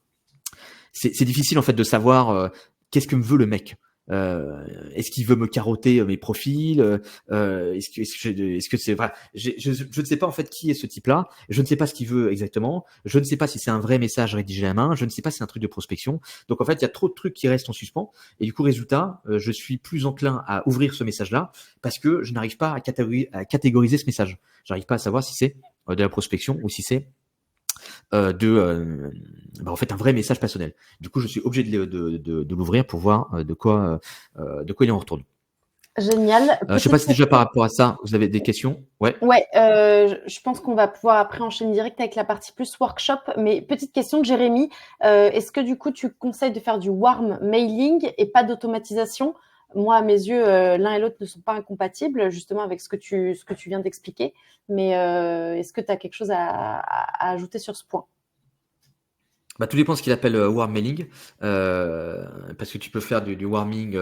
c'est difficile en fait de savoir qu'est-ce que me veut le mec. Est-ce qu'il veut me carotter mes profils est-ce que c'est vrai, je ne sais pas en fait qui est ce type-là, je ne sais pas ce qu'il veut exactement, je ne sais pas si c'est un vrai message rédigé à la main, je ne sais pas si c'est un truc de prospection. Donc en fait, il y a trop de trucs qui restent en suspens et du coup résultat, je suis plus enclin à ouvrir ce message-là parce que je n'arrive pas à catégoriser ce message. J'arrive pas à savoir si c'est de la prospection ou si c'est en fait un vrai message personnel. Du coup, je suis obligé de l'ouvrir pour voir de quoi il en retourne. Génial. Je sais pas si déjà par rapport à ça, vous avez des questions? Ouais. Ouais, je pense qu'on va pouvoir après enchaîner direct avec la partie plus workshop. Mais petite question de Jérémy, est-ce que du coup tu conseilles de faire du warm mailing et pas d'automatisation? Moi, à mes yeux, l'un et l'autre ne sont pas incompatibles, justement avec ce que tu viens d'expliquer. Mais est-ce que tu as quelque chose à ajouter sur ce point? Tout dépend ce qu'il appelle warm mailing, parce que tu peux faire du warming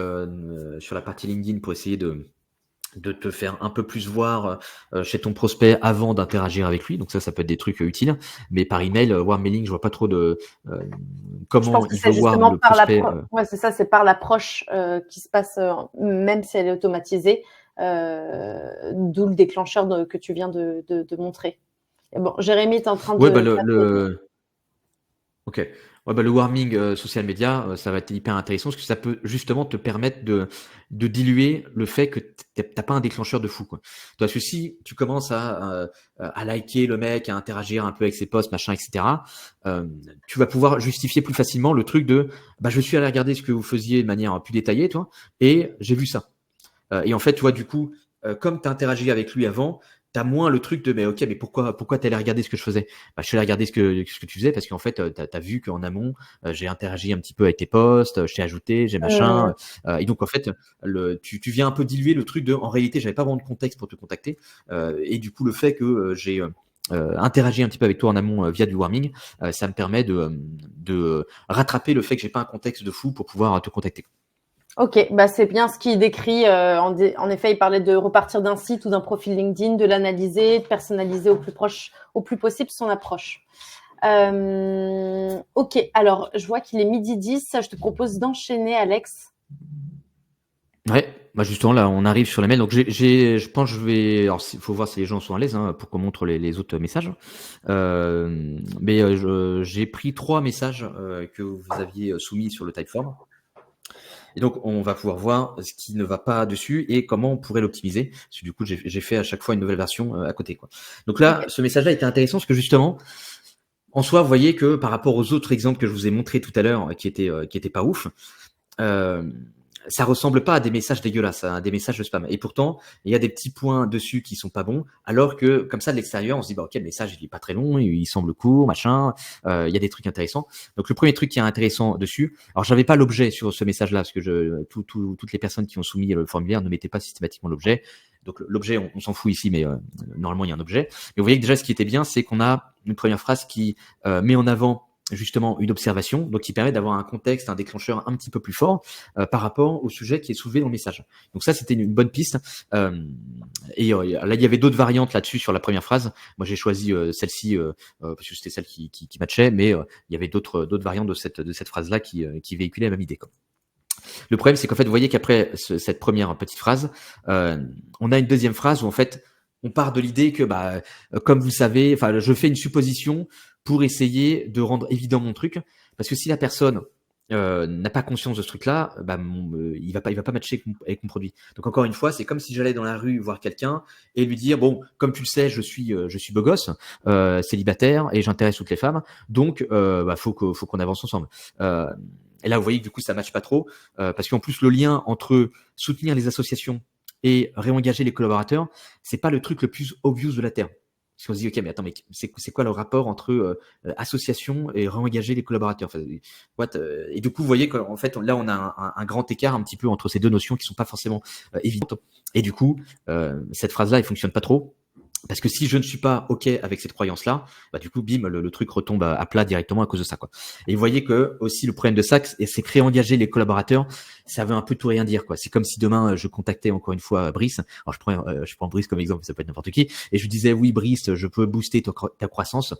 sur la partie LinkedIn pour essayer de te faire un peu plus voir chez ton prospect avant d'interagir avec lui. Donc ça peut être des trucs utiles. Mais par email, warm mailing, je vois pas trop de Je pense comment que il c'est veut warm justement le par prospect. ouais, c'est ça, c'est par l'approche qui se passe, même si elle est automatisée, d'où le déclencheur que tu viens de montrer. Et bon, Jérémy est en train Ouais, de ok. Ouais, le warming social media, ça va être hyper intéressant parce que ça peut justement te permettre de diluer le fait que t'as pas un déclencheur de fou, quoi. Parce que si tu commences à liker le mec, à interagir un peu avec ses posts, machin, etc., tu vas pouvoir justifier plus facilement le truc de, je suis allé regarder ce que vous faisiez de manière plus détaillée, toi, et j'ai vu ça. Et en fait, tu vois, du coup, comme tu as interagi avec lui avant, tu as moins le truc de mais ok, mais pourquoi tu allais regarder ce que je faisais? Je suis allé regarder ce que tu faisais parce qu'en fait, tu as vu qu'en amont, j'ai interagi un petit peu avec tes posts, je t'ai ajouté, j'ai machin. Et donc, en fait, tu viens un peu diluer le truc de en réalité, j'avais pas vraiment de contexte pour te contacter. Et du coup, le fait que j'ai interagi un petit peu avec toi en amont via du warming, ça me permet de rattraper le fait que j'ai pas un contexte de fou pour pouvoir te contacter. OK, c'est bien ce qu'il décrit. En effet, il parlait de repartir d'un site ou d'un profil LinkedIn, de l'analyser, de personnaliser au plus proche, au plus possible son approche. OK, alors je vois qu'il est 12h10. Je te propose d'enchaîner, Alex. Ouais, justement là, on arrive sur la mail. Donc je pense que je vais. Alors, il faut voir si les gens sont à l'aise pour qu'on montre les autres messages. J'ai pris 3 messages que vous aviez soumis sur le Typeform. Et donc, on va pouvoir voir ce qui ne va pas dessus et comment on pourrait l'optimiser. Parce que du coup, j'ai fait à chaque fois une nouvelle version à côté, quoi. Donc là, ce message-là était intéressant parce que justement, en soi, vous voyez que par rapport aux autres exemples que je vous ai montrés tout à l'heure, qui étaient pas ouf, ça ressemble pas à des messages dégueulasses, à des messages de spam. Et pourtant, il y a des petits points dessus qui sont pas bons, alors que comme ça de l'extérieur, on se dit ok, le message il est pas très long, il semble court, machin. Il y a des trucs intéressants. Donc le premier truc qui est intéressant dessus, alors j'avais pas l'objet sur ce message-là parce que toutes les personnes qui ont soumis le formulaire ne mettaient pas systématiquement l'objet. Donc l'objet, on s'en fout ici, mais normalement il y a un objet. Et vous voyez que déjà ce qui était bien, c'est qu'on a une première phrase qui met en avant justement une observation, donc qui permet d'avoir un contexte, un déclencheur un petit peu plus fort par rapport au sujet qui est soulevé dans le message. Donc ça, c'était une bonne piste. Là, il y avait d'autres variantes là-dessus sur la première phrase. Moi, j'ai choisi celle-ci parce que c'était celle qui matchait, mais il y avait d'autres variantes de cette phrase-là qui véhiculaient la même idée, quoi. Le problème, c'est qu'en fait, vous voyez qu'après cette première petite phrase, on a une deuxième phrase où en fait, on part de l'idée que, comme vous savez, enfin, je fais une supposition pour essayer de rendre évident mon truc, parce que si la personne n'a pas conscience de ce truc-là, il va pas matcher avec mon produit. Donc encore une fois, c'est comme si j'allais dans la rue voir quelqu'un et lui dire bon, comme tu le sais, je suis beau gosse, célibataire et j'intéresse toutes les femmes, donc faut qu'on avance ensemble. Et là, vous voyez que du coup, ça matche pas trop, parce qu'en plus, le lien entre soutenir les associations et réengager les collaborateurs, c'est pas le truc le plus obvious de la Terre. Parce qu'on se dit, ok, mais attends, mec, c'est quoi le rapport entre association et réengager les collaborateurs? Enfin, what, et du coup, vous voyez qu'en fait, là, on a un grand écart un petit peu entre ces deux notions qui sont pas forcément évidentes. Et du coup, cette phrase-là, elle fonctionne pas trop. Parce que si je ne suis pas OK avec cette croyance-là, du coup, bim, le truc retombe à plat directement à cause de ça, quoi. Et vous voyez que aussi le problème de ça, c'est que réengager les collaborateurs, ça veut un peu tout rien dire, quoi. C'est comme si demain je contactais encore une fois Brice. Alors je prends Brice comme exemple, ça peut être n'importe qui, et je lui disais oui Brice, je peux booster ta croissance.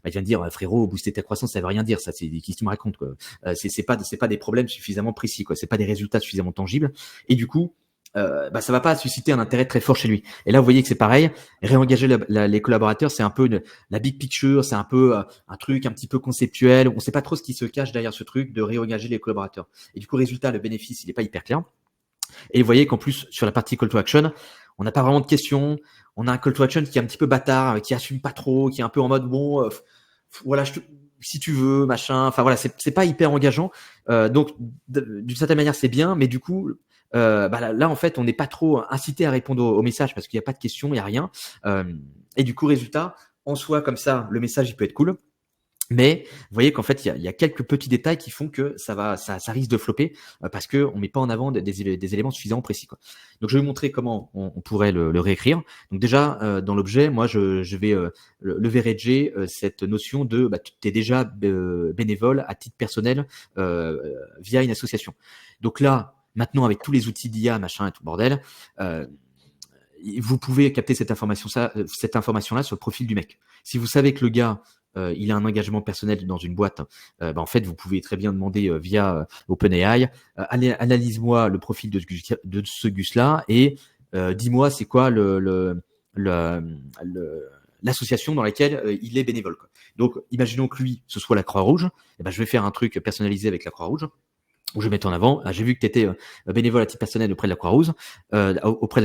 Il vient de dire frérot, booster ta croissance, ça veut rien dire, ça. C'est qui tu me racontes, quoi. C'est pas des problèmes suffisamment précis, quoi. C'est pas des résultats suffisamment tangibles. Et du coup, ça va pas susciter un intérêt très fort chez lui. Et là, vous voyez que c'est pareil. Réengager les collaborateurs, c'est un peu la big picture, c'est un peu un truc un petit peu conceptuel. On sait pas trop ce qui se cache derrière ce truc de réengager les collaborateurs. Et du coup, résultat, le bénéfice, il est pas hyper clair. Et vous voyez qu'en plus, sur la partie call to action, on n'a pas vraiment de questions. On a un call to action qui est un petit peu bâtard, qui assume pas trop, qui est un peu en mode bon, voilà, si tu veux, machin. Enfin voilà, c'est pas hyper engageant. Donc d'une certaine manière, c'est bien, mais du coup, là, en fait, on n'est pas trop incité à répondre aux messages parce qu'il n'y a pas de questions, il n'y a rien. Et du coup, résultat, en soi, comme ça, le message, il peut être cool. Mais vous voyez qu'en fait, il y a quelques petits détails qui font que ça risque de flopper parce que on met pas en avant des éléments suffisamment précis, quoi. Donc, je vais vous montrer comment on pourrait le réécrire. Donc déjà, dans l'objet, moi, je vais le verager cette notion de tu es déjà bénévole à titre personnel via une association. Donc là, maintenant, avec tous les outils d'IA, machin et tout bordel, vous pouvez capter cette information-là sur le profil du mec. Si vous savez que le gars il a un engagement personnel dans une boîte, en fait, vous pouvez très bien demander via OpenAI, analyse-moi le profil de ce Gus-là et dis-moi c'est quoi l'association dans laquelle il est bénévole, quoi. Donc, imaginons que lui, ce soit la Croix-Rouge, je vais faire un truc personnalisé avec la Croix-Rouge où je vais mettre en avant, j'ai vu que tu étais bénévole à titre personnel auprès de la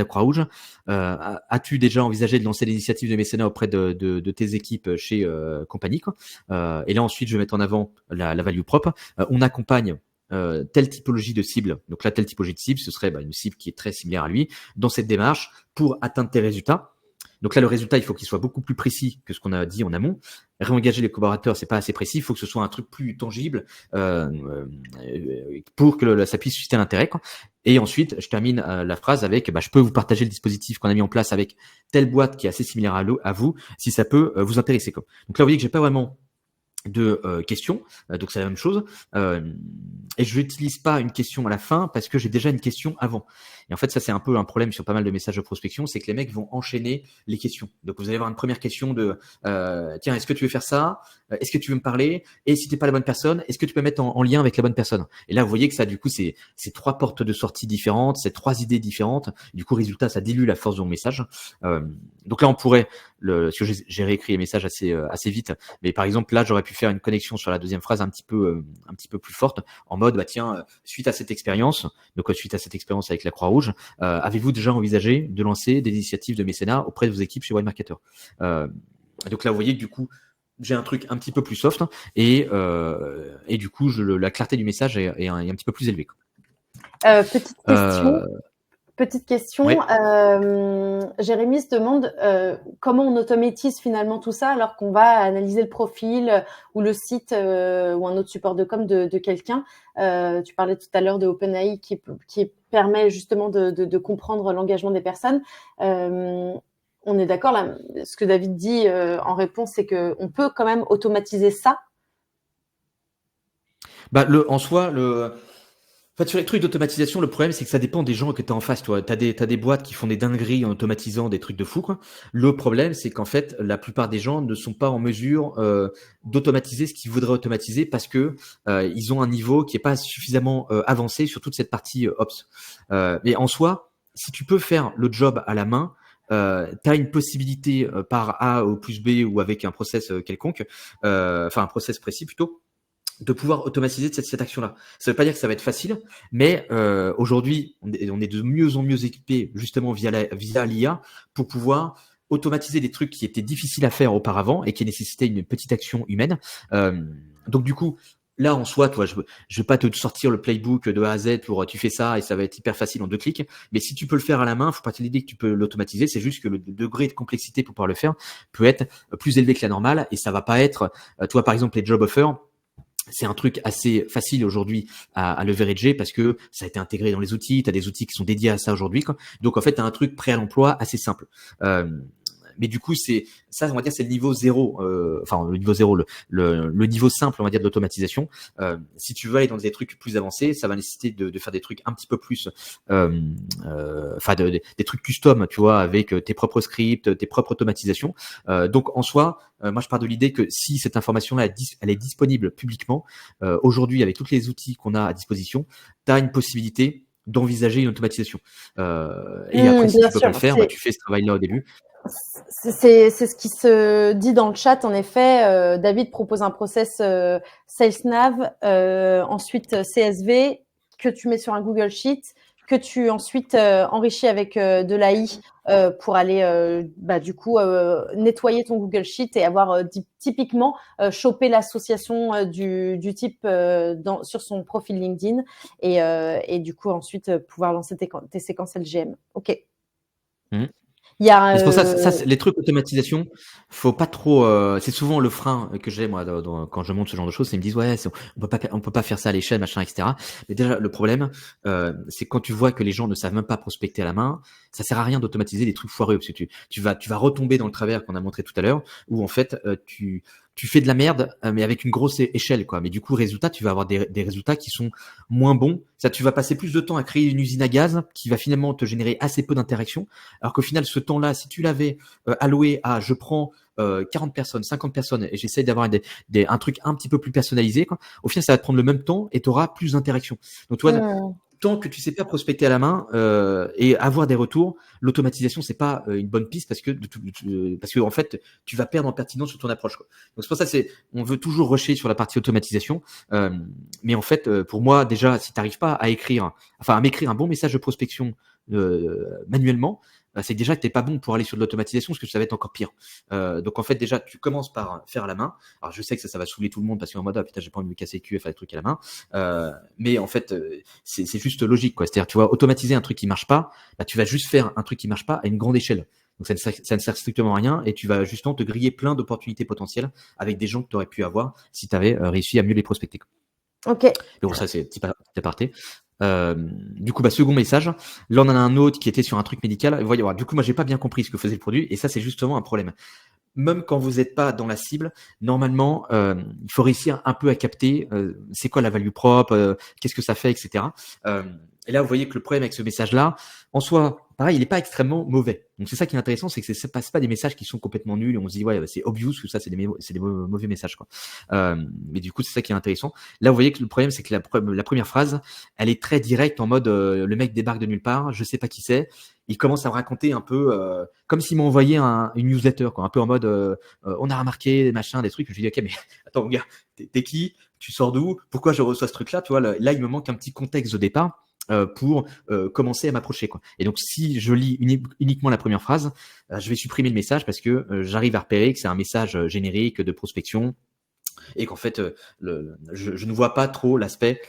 Croix-Rouge. As-tu déjà envisagé de lancer l'initiative de mécénat auprès de tes équipes chez Compagnie, quoi. Et là, ensuite, je vais mettre en avant la value propre. On accompagne telle typologie de cible. Donc là, telle typologie de cible, ce serait une cible qui est très similaire à lui dans cette démarche pour atteindre tes résultats. Donc là, le résultat, il faut qu'il soit beaucoup plus précis que ce qu'on a dit en amont. Réengager les collaborateurs, c'est pas assez précis. Il faut que ce soit un truc plus tangible pour que ça puisse susciter l'intérêt, quoi. Et ensuite, je termine la phrase avec je peux vous partager le dispositif qu'on a mis en place avec telle boîte qui est assez similaire à vous, si ça peut vous intéresser, quoi. Donc là, vous voyez que j'ai pas vraiment de questions, donc c'est la même chose, et je n'utilise pas une question à la fin parce que j'ai déjà une question avant. Et en fait, ça c'est un peu un problème sur pas mal de messages de prospection, c'est que les mecs vont enchaîner les questions. Donc vous allez avoir une première question de tiens, est-ce que tu veux faire ça, est-ce que tu veux me parler, et si t'es pas la bonne personne, est-ce que tu peux mettre en lien avec la bonne personne. Et là vous voyez que ça du coup c'est trois portes de sortie différentes, c'est trois idées différentes, du coup résultat ça dilue la force de mon message. Donc là on pourrait parce que j'ai réécrit les messages assez vite, mais par exemple là j'aurais pu faire une connexion sur la deuxième phrase un petit peu plus forte, en mode tiens, suite à cette expérience avec la Croix-Rouge, avez-vous déjà envisagé de lancer des initiatives de mécénat auprès de vos équipes chez Winemarketer. Donc là vous voyez que du coup j'ai un truc un petit peu plus soft et du coup la clarté du message est un petit peu plus élevée, quoi. Petite question, ouais. Jérémy se demande comment on automatise finalement tout ça alors qu'on va analyser le profil ou le site ou un autre support de com de quelqu'un. Tu parlais tout à l'heure de OpenAI qui permet justement de comprendre l'engagement des personnes. On est d'accord là, ce que David dit en réponse, c'est qu'on peut quand même automatiser ça. En soi, en fait, sur les trucs d'automatisation, le problème, c'est que ça dépend des gens que tu as en face, toi. T'as des boîtes qui font des dingueries en automatisant des trucs de fou, quoi. Le problème, c'est qu'en fait, la plupart des gens ne sont pas en mesure d'automatiser ce qu'ils voudraient automatiser parce que ils ont un niveau qui est pas suffisamment avancé sur toute cette partie Ops. Mais en soi, si tu peux faire le job à la main, tu as une possibilité par A au plus B ou avec un process quelconque, enfin un process précis plutôt, de pouvoir automatiser cette action-là. Ça veut pas dire que ça va être facile, mais aujourd'hui, on est de mieux en mieux équipés justement via l'IA pour pouvoir automatiser des trucs qui étaient difficiles à faire auparavant et qui nécessitaient une petite action humaine. Donc du coup, là en soi, toi, je vais pas te sortir le playbook de A à Z pour tu fais ça et ça va être hyper facile en 2 clics. Mais si tu peux le faire à la main, faut pas l'idée que tu peux l'automatiser. C'est juste que le degré de complexité pour pouvoir le faire peut être plus élevé que la normale et ça va pas être, toi par exemple les job offers. C'est un truc assez facile aujourd'hui à le verager parce que ça a été intégré dans les outils. Tu as des outils qui sont dédiés à ça aujourd'hui, quoi. Donc en fait, tu as un truc prêt à l'emploi assez simple. Mais du coup, c'est ça, on va dire, c'est le niveau 0. Enfin, le niveau 0, le niveau simple, on va dire, de l'automatisation. Si tu veux aller dans des trucs plus avancés, ça va nécessiter de faire des trucs un petit peu plus, enfin, des trucs custom, tu vois, avec tes propres scripts, tes propres automatisations. Donc, en soi, moi, je pars de l'idée que si cette information-là, elle est disponible publiquement, aujourd'hui, avec tous les outils qu'on a à disposition, tu as une possibilité d'envisager une automatisation. Et après, si tu peux pas le faire, tu fais ce travail-là au début. C'est ce qui se dit dans le chat. En effet, David propose un process SalesNav, ensuite CSV que tu mets sur un Google Sheet, que tu ensuite enrichis avec de l'AI pour aller du coup nettoyer ton Google Sheet et avoir typiquement choper l'association du type sur son profil LinkedIn et du coup ensuite pouvoir lancer tes séquences LGM. Ok. Il y a, c'est pour ça, les trucs automatisation, faut pas trop. C'est souvent le frein que j'ai moi quand je monte ce genre de choses, c'est qu'ils me disent ouais, on peut pas faire ça à l'échelle, machin, etc. Mais déjà le problème, c'est quand tu vois que les gens ne savent même pas prospecter à la main, ça sert à rien d'automatiser des trucs foireux parce que tu vas retomber dans le travers qu'on a montré tout à l'heure, où en fait tu fais de la merde, mais avec une grosse échelle, quoi. Mais du coup, résultat, tu vas avoir des résultats qui sont moins bons. Ça, tu vas passer plus de temps à créer une usine à gaz qui va finalement te générer assez peu d'interactions. Alors qu'au final, ce temps-là, si tu l'avais alloué à, je prends 40 personnes, 50 personnes et j'essaye d'avoir un truc un petit peu plus personnalisé, quoi. Au final, ça va te prendre le même temps et tu auras plus d'interactions. Donc, tu vois, tant que tu sais pas prospecter à la main et avoir des retours, l'automatisation c'est pas une bonne piste parce que en fait tu vas perdre en pertinence sur ton approche, quoi. Donc c'est pour ça on veut toujours rusher sur la partie automatisation, mais en fait pour moi déjà si tu n'arrives pas à m'écrire un bon message de prospection manuellement, c'est déjà que t'es pas bon pour aller sur de l'automatisation parce que ça va être encore pire. Donc en fait déjà tu commences par faire à la main. Alors je sais que ça va saouler tout le monde parce qu'en mode putain j'ai pas envie de me casser le cul et faire des trucs à la main, mais en fait c'est juste logique, quoi. C'est-à-dire tu vas automatiser un truc qui marche pas, tu vas juste faire un truc qui marche pas à une grande échelle. Donc ça ne sert strictement à rien et tu vas justement te griller plein d'opportunités potentielles avec des gens que tu aurais pu avoir si tu avais réussi à mieux les prospecter. Ok. Mais bon, ça c'est petit aparté. Du coup, second message. Là, on en a un autre qui était sur un truc médical. Voyez, du coup, moi, j'ai pas bien compris ce que faisait le produit, et ça, c'est justement un problème. Même quand vous n'êtes pas dans la cible, normalement, il faut réussir un peu à capter c'est quoi la value propre, qu'est-ce que ça fait, etc. Et là, vous voyez que le problème avec ce message-là, en soi, pareil, il n'est pas extrêmement mauvais. Donc, c'est ça qui est intéressant, c'est que c'est pas des messages qui sont complètement nuls et on se dit, ouais, c'est obvious que ça, c'est des mauvais messages, quoi. Mais du coup, c'est ça qui est intéressant. Là, vous voyez que le problème, c'est que la première phrase, elle est très directe en mode, le mec débarque de nulle part, je sais pas qui c'est. Il commence à me raconter un peu comme s'il m'envoyait une newsletter, quoi, un peu en mode on a remarqué des machins, des trucs. Je lui dis ok, mais attends mon gars, t'es qui? Tu sors d'où? Pourquoi je reçois ce truc-là? Tu vois, là il me manque un petit contexte au départ pour commencer à m'approcher, quoi. Et donc si je lis uniquement la première phrase, je vais supprimer le message parce que j'arrive à repérer que c'est un message générique de prospection. Et qu'en fait, je ne vois pas trop l'aspect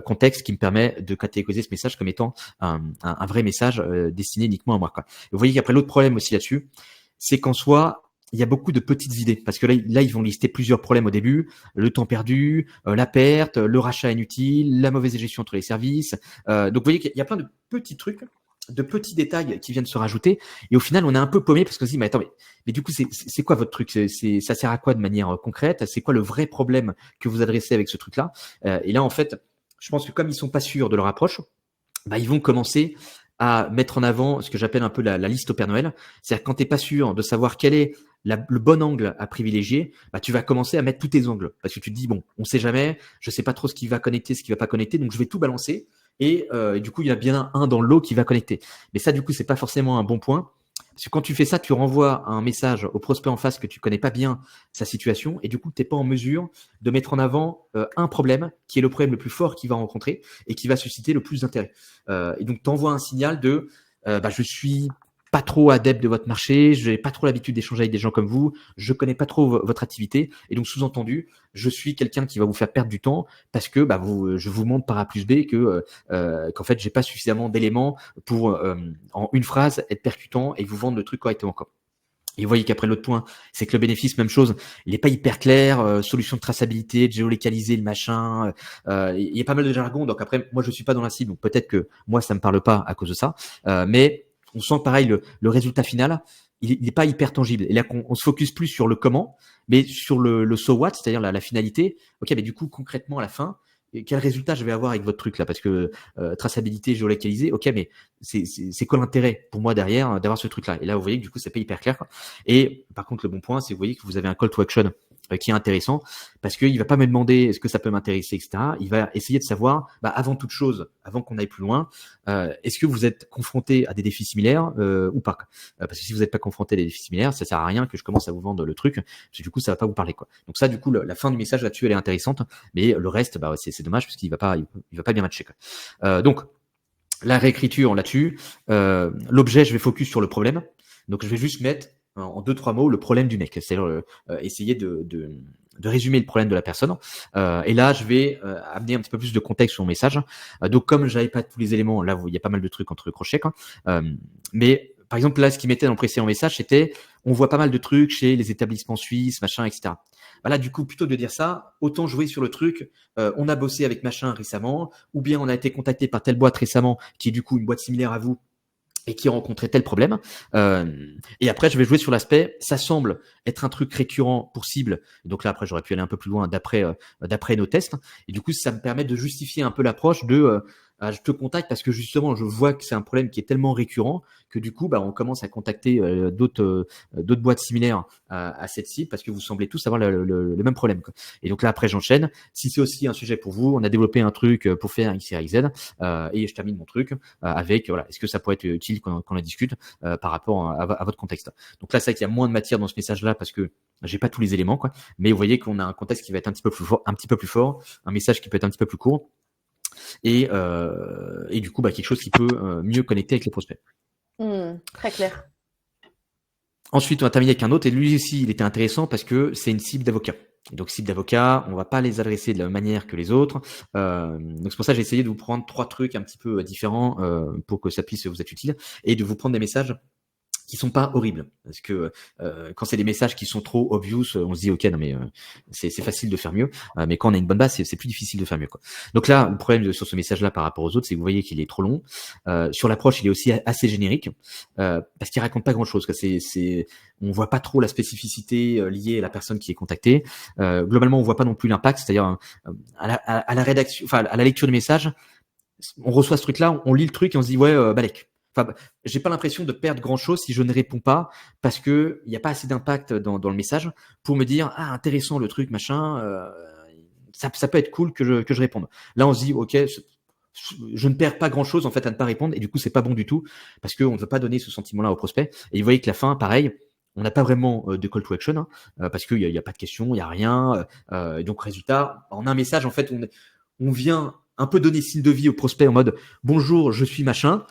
contexte qui me permet de catégoriser ce message comme étant un vrai message destiné uniquement à moi, quoi. Et vous voyez qu'après, l'autre problème aussi là-dessus, c'est qu'en soi, il y a beaucoup de petites idées. Parce que là, ils vont lister plusieurs problèmes au début. Le temps perdu, la perte, le rachat inutile, la mauvaise gestion entre les services. Donc, vous voyez qu'il y a plein de petits trucs, de petits détails qui viennent se rajouter. Et au final, on est un peu paumé parce qu'on se dit, mais attends, mais du coup, c'est quoi votre truc? Ça sert à quoi de manière concrète? C'est quoi le vrai problème que vous adressez avec ce truc-là? Et là, en fait, je pense que comme ils sont pas sûrs de leur approche, ils vont commencer à mettre en avant ce que j'appelle un peu la liste au Père Noël. C'est-à-dire quand tu n'es pas sûr de savoir quel est le bon angle à privilégier, tu vas commencer à mettre tous tes angles. Parce que tu te dis, bon, on sait jamais, je sais pas trop ce qui va connecter, ce qui va pas connecter, donc je vais tout balancer. Et du coup, il y en a bien un dans le lot qui va connecter. Mais ça, du coup, c'est pas forcément un bon point. Parce que quand tu fais ça, tu renvoies un message au prospect en face que tu connais pas bien sa situation et du coup, tu n'es pas en mesure de mettre en avant un problème qui est le problème le plus fort qu'il va rencontrer et qui va susciter le plus d'intérêt. Et donc, tu envoies un signal de je suis pas trop adepte de votre marché, je n'ai pas trop l'habitude d'échanger avec des gens comme vous, je connais pas trop votre activité et donc sous-entendu, je suis quelqu'un qui va vous faire perdre du temps parce que je vous montre par A plus B qu'en fait j'ai pas suffisamment d'éléments pour en une phrase être percutant et vous vendre le truc correctement, quoi. Et vous voyez qu'après l'autre point, c'est que le bénéfice, même chose, il n'est pas hyper clair, solution de traçabilité, de géolocaliser le machin, il y a pas mal de jargon, donc après moi je suis pas dans la cible, donc peut-être que moi ça me parle pas à cause de ça, mais on sent pareil le résultat final, il n'est pas hyper tangible. Et là on se focus plus sur le comment, mais sur le so what, c'est-à-dire la finalité. Ok, mais du coup concrètement à la fin, quel résultat je vais avoir avec votre truc là? Parce que traçabilité, géolocalisée, ok, mais c'est quoi l'intérêt pour moi derrière d'avoir ce truc là? Et là, vous voyez que du coup, c'est pas hyper clair, quoi. Et par contre, le bon point, c'est que vous voyez que vous avez un call to action qui est intéressant parce qu'il va pas me demander est-ce que ça peut m'intéresser, etc. Il va essayer de savoir, avant toute chose, avant qu'on aille plus loin, est-ce que vous êtes confronté à des défis similaires ou pas? Parce que si vous n'êtes pas confronté à des défis similaires, ça sert à rien que je commence à vous vendre le truc, parce que du coup, ça va pas vous parler, quoi. Donc ça, du coup, la fin du message là-dessus, elle est intéressante, mais le reste, c'est dommage parce qu'il va pas bien matcher, quoi. Donc la réécriture là-dessus, l'objet, je vais focus sur le problème. Donc, je vais juste mettre en 2-3 mots le problème du mec. C'est-à-dire essayer de résumer le problème de la personne. Et là, je vais amener un petit peu plus de contexte sur mon message. Donc, comme j'avais pas tous les éléments, là, il y a pas mal de trucs entre crochets. Mais par exemple, là, ce qui mettait dans le précédent message, c'était on voit pas mal de trucs chez les établissements suisses, machin, etc. Bah là, du coup, plutôt que de dire ça, autant jouer sur le truc. On a bossé avec machin récemment, ou bien on a été contacté par telle boîte récemment, qui est du coup une boîte similaire à vous et qui a rencontré tel problème. Et après, je vais jouer sur l'aspect, ça semble être un truc récurrent pour cible. Donc là, après, j'aurais pu aller un peu plus loin d'après nos tests. Et du coup, ça me permet de justifier un peu l'approche de je te contacte parce que justement, je vois que c'est un problème qui est tellement récurrent que du coup, bah, on commence à contacter d'autres boîtes similaires à cette cible parce que vous semblez tous avoir le même problème, quoi. Et donc là, après, j'enchaîne. Si c'est aussi un sujet pour vous, on a développé un truc pour faire X, Y, Z, et je termine mon truc avec, voilà, est-ce que ça pourrait être utile qu'on en discute par rapport à votre contexte. Donc là, c'est vrai qu'il y a moins de matière dans ce message-là parce que j'ai pas tous les éléments, quoi. Mais vous voyez qu'on a un contexte qui va être un petit peu plus fort, un message qui peut être un petit peu plus court. Et du coup, bah, quelque chose qui peut mieux connecter avec les prospects. Très clair. Ensuite, on va terminer avec un autre, et lui aussi, il était intéressant parce que c'est une cible d'avocat. Donc, cible d'avocat, on va pas les adresser de la même manière que les autres. Donc, c'est pour ça que j'ai essayé de vous prendre 3 trucs un petit peu différents pour que ça puisse vous être utile, et de vous prendre des messages qui sont pas horribles, parce que quand c'est des messages qui sont trop obvious, on se dit ok, non mais c'est facile de faire mieux, mais quand on a une bonne base, c'est plus difficile de faire mieux, quoi. Donc là, le problème sur ce message-là par rapport aux autres, c'est que vous voyez qu'il est trop long. Sur l'approche, il est aussi assez générique parce qu'il raconte pas grand-chose. On voit pas trop la spécificité liée à la personne qui est contactée. Globalement, on voit pas non plus l'impact, c'est-à-dire à la rédaction, enfin à la lecture du message, on reçoit ce truc-là, on lit le truc et on se dit ouais, balèque. Enfin, j'ai pas l'impression de perdre grand chose si je ne réponds pas parce que il n'y a pas assez d'impact dans le message pour me dire ah intéressant le truc machin, ça peut être cool que je réponde. Là on se dit ok, je ne perds pas grand chose en fait à ne pas répondre et du coup c'est pas bon du tout parce qu'on ne veut pas donner ce sentiment-là au prospect. Et vous voyez que la fin pareil, on n'a pas vraiment de call to action parce qu'il y a pas de question, il y a rien. Et donc résultat, en un message en fait on vient un peu donner signe de vie au prospect en mode bonjour je suis machin.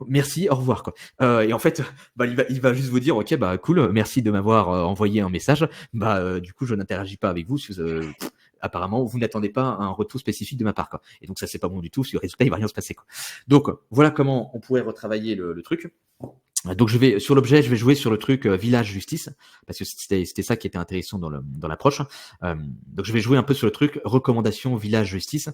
Merci, au revoir, quoi. Et en fait, bah, il va juste vous dire, ok, bah cool, merci de m'avoir envoyé un message. Bah du coup, je n'interagis pas avec vous. Si vous apparemment, vous n'attendez pas un retour spécifique de ma part, quoi. Et donc ça, c'est pas bon du tout. Parce que le résultat, il va rien se passer, quoi. Donc voilà comment on pourrait retravailler le truc. Donc sur l'objet, je vais jouer sur le truc village justice parce que c'était ça qui était intéressant dans l'approche. Donc je vais jouer un peu sur le truc recommandation village justice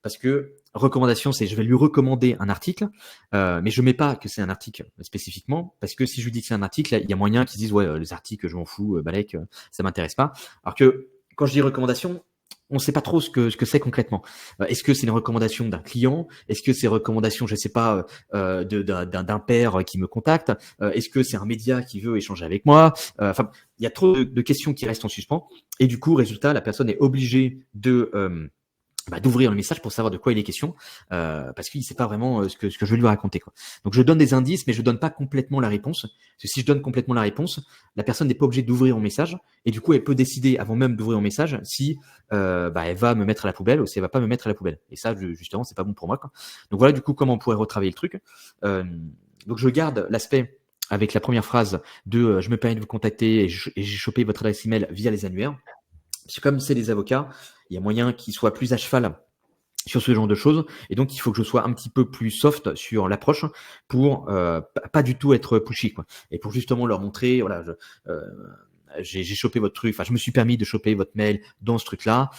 parce que recommandation c'est je vais lui recommander un article, mais je mets pas que c'est un article spécifiquement parce que si je lui dis que c'est un article, il y a moyen qu'ils disent ouais les articles je m'en fous, balèque, ça m'intéresse pas. Alors que quand je dis recommandation, on ne sait pas trop ce que c'est concrètement. Est-ce que c'est une recommandation d'un client? Est-ce que c'est une recommandation, je sais pas, d'un père qui me contacte? Est-ce que c'est un média qui veut échanger avec moi? Enfin, il y a trop de questions qui restent en suspens. Et du coup, résultat, la personne est obligée d'ouvrir le message pour savoir de quoi il est question, parce qu'il ne sait pas vraiment ce que je vais lui raconter, quoi. Donc je donne des indices, mais je donne pas complètement la réponse. Parce que si je donne complètement la réponse, la personne n'est pas obligée d'ouvrir mon message, et du coup elle peut décider avant même d'ouvrir mon message si elle va me mettre à la poubelle ou si elle va pas me mettre à la poubelle. Et ça, justement, c'est pas bon pour moi, quoi. Donc voilà, du coup, comment on pourrait retravailler le truc. Donc je garde l'aspect avec la première phrase de je me permets de vous contacter et j'ai chopé votre adresse email via les annuaires. Parce que comme c'est des avocats, il y a moyen qu'ils soient plus à cheval sur ce genre de choses. Et donc, il faut que je sois un petit peu plus soft sur l'approche pour pas du tout être pushy, quoi. Et pour justement leur montrer, voilà, j'ai chopé votre truc, enfin, je me suis permis de choper votre mail dans ce truc-là.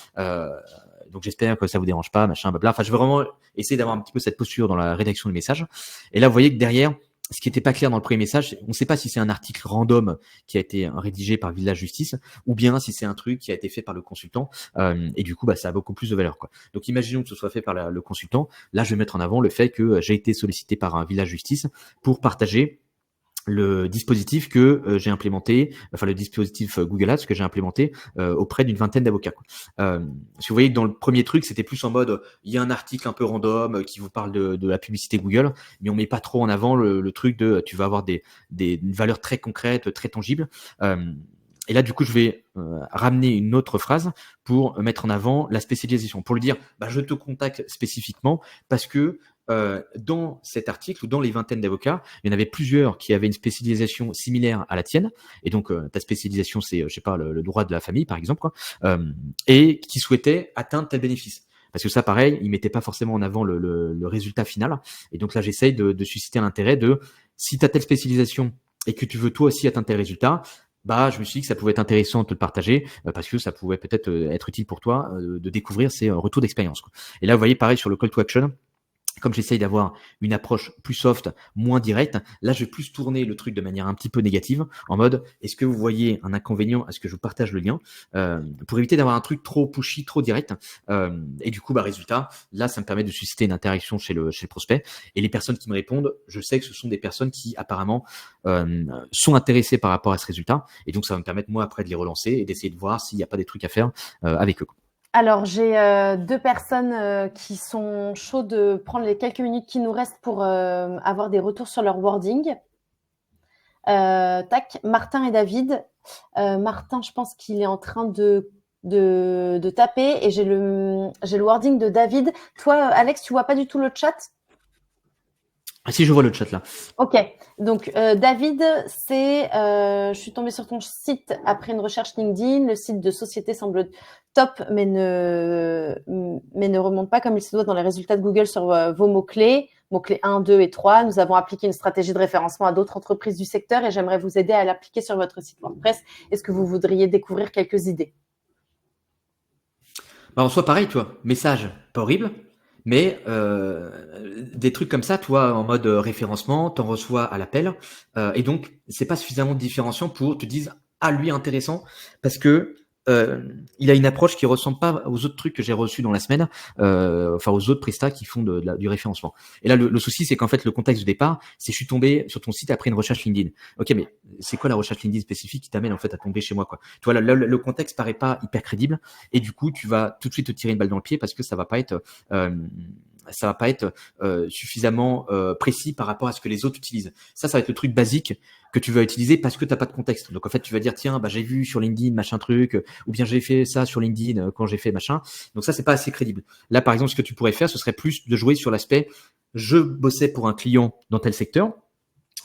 Donc, j'espère que ça vous dérange pas, machin, blabla. Enfin, je veux vraiment essayer d'avoir un petit peu cette posture dans la rédaction du message. Et là, vous voyez que derrière, ce qui n'était pas clair dans le premier message, on ne sait pas si c'est un article random qui a été rédigé par Village Justice ou bien si c'est un truc qui a été fait par le consultant. Et du coup, ça a beaucoup plus de valeur, quoi. Donc, imaginons que ce soit fait par le consultant. Là, je vais mettre en avant le fait que j'ai été sollicité par un Village Justice pour partager le dispositif que j'ai implémenté, enfin le dispositif Google Ads que j'ai implémenté auprès d'une vingtaine d'avocats, quoi. Si vous voyez que dans le premier truc, c'était plus en mode, il y a un article un peu random qui vous parle de la publicité Google, mais on met pas trop en avant le truc de, tu vas avoir des valeurs très concrètes, très tangibles. Et là, du coup, je vais ramener une autre phrase pour mettre en avant la spécialisation, pour lui dire, je te contacte spécifiquement parce que dans cet article ou dans les vingtaines d'avocats, il y en avait plusieurs qui avaient une spécialisation similaire à la tienne. Et donc, ta spécialisation, c'est, je sais pas, le droit de la famille, par exemple, quoi, et qui souhaitaient atteindre tel bénéfice. Parce que ça, pareil, ils mettaient pas forcément en avant le résultat final. Et donc là, j'essaye de susciter l'intérêt de, si tu as telle spécialisation et que tu veux toi aussi atteindre tel résultat, bah, je me suis dit que ça pouvait être intéressant de te le partager parce que ça pouvait peut-être être utile pour toi de découvrir ces retours d'expérience, quoi. Et là, vous voyez, pareil sur le call to action. Comme j'essaye d'avoir une approche plus soft, moins directe, là, je vais plus tourner le truc de manière un petit peu négative, en mode, est-ce que vous voyez un inconvénient à ce que je vous partage le lien, pour éviter d'avoir un truc trop pushy, trop direct. Et du coup, bah, résultat, là, ça me permet de susciter une interaction chez le prospect. Et les personnes qui me répondent, je sais que ce sont des personnes qui, apparemment, sont intéressées par rapport à ce résultat. Et donc, ça va me permettre, moi, après, de les relancer et d'essayer de voir s'il n'y a pas des trucs à faire avec eux. Alors, j'ai 2 personnes qui sont chaudes de prendre les quelques minutes qui nous restent pour avoir des retours sur leur wording. Tac, Martin et David. Martin, je pense qu'il est en train de taper et j'ai le wording de David. Toi, Alex, tu vois pas du tout le chat? Ah si, je vois le chat là. Ok, donc David, c'est je suis tombée sur ton site après une recherche LinkedIn. Le site de société semble top, mais ne remonte pas comme il se doit dans les résultats de Google sur vos mots-clés. Mots-clés 1, 2 et 3. Nous avons appliqué une stratégie de référencement à d'autres entreprises du secteur et j'aimerais vous aider à l'appliquer sur votre site WordPress. Est-ce que vous voudriez découvrir quelques idées? Bah, en soi, pareil, tu vois, message pas horrible, mais des trucs comme ça, toi, en mode référencement, t'en reçois à l'appel, et donc c'est pas suffisamment différenciant pour te dire ah lui intéressant parce que il a une approche qui ressemble pas aux autres trucs que j'ai reçus dans la semaine, enfin aux autres prestats qui font du référencement. Et là, le souci, c'est qu'en fait, le contexte de départ, c'est je suis tombé sur ton site après une recherche LinkedIn. Ok, mais c'est quoi la recherche LinkedIn spécifique qui t'amène en fait à tomber chez moi, quoi? Tu vois, le contexte paraît pas hyper crédible, et du coup, tu vas tout de suite te tirer une balle dans le pied parce que ça va pas être suffisamment précis par rapport à ce que les autres utilisent. Ça va être le truc basique que tu vas utiliser parce que t'as pas de contexte. Donc en fait, tu vas dire tiens, bah j'ai vu sur LinkedIn machin truc, ou bien j'ai fait ça sur LinkedIn quand j'ai fait machin. Donc ça, c'est pas assez crédible. Là, par exemple, ce que tu pourrais faire, ce serait plus de jouer sur l'aspect je bossais pour un client dans tel secteur.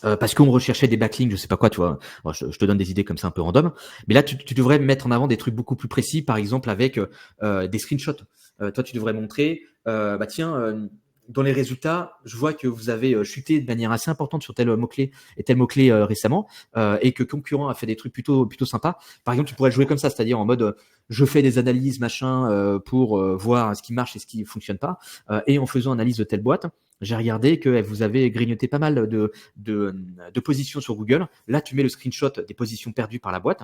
Parce qu'on recherchait des backlinks, je sais pas quoi, tu vois. Bon, je te donne des idées comme ça un peu random. Mais là, tu devrais mettre en avant des trucs beaucoup plus précis, par exemple avec des screenshots. Toi, tu devrais montrer, bah tiens, dans les résultats, je vois que vous avez chuté de manière assez importante sur tel mot-clé et tel mot-clé récemment, et que concurrent a fait des trucs plutôt sympas. Par exemple, tu pourrais jouer comme ça, c'est-à-dire en mode je fais des analyses machin pour voir ce qui marche et ce qui fonctionne pas, et en faisant analyse de telle boîte, j'ai regardé que vous avez grignoté pas mal de positions sur Google. Là, tu mets le screenshot des positions perdues par la boîte.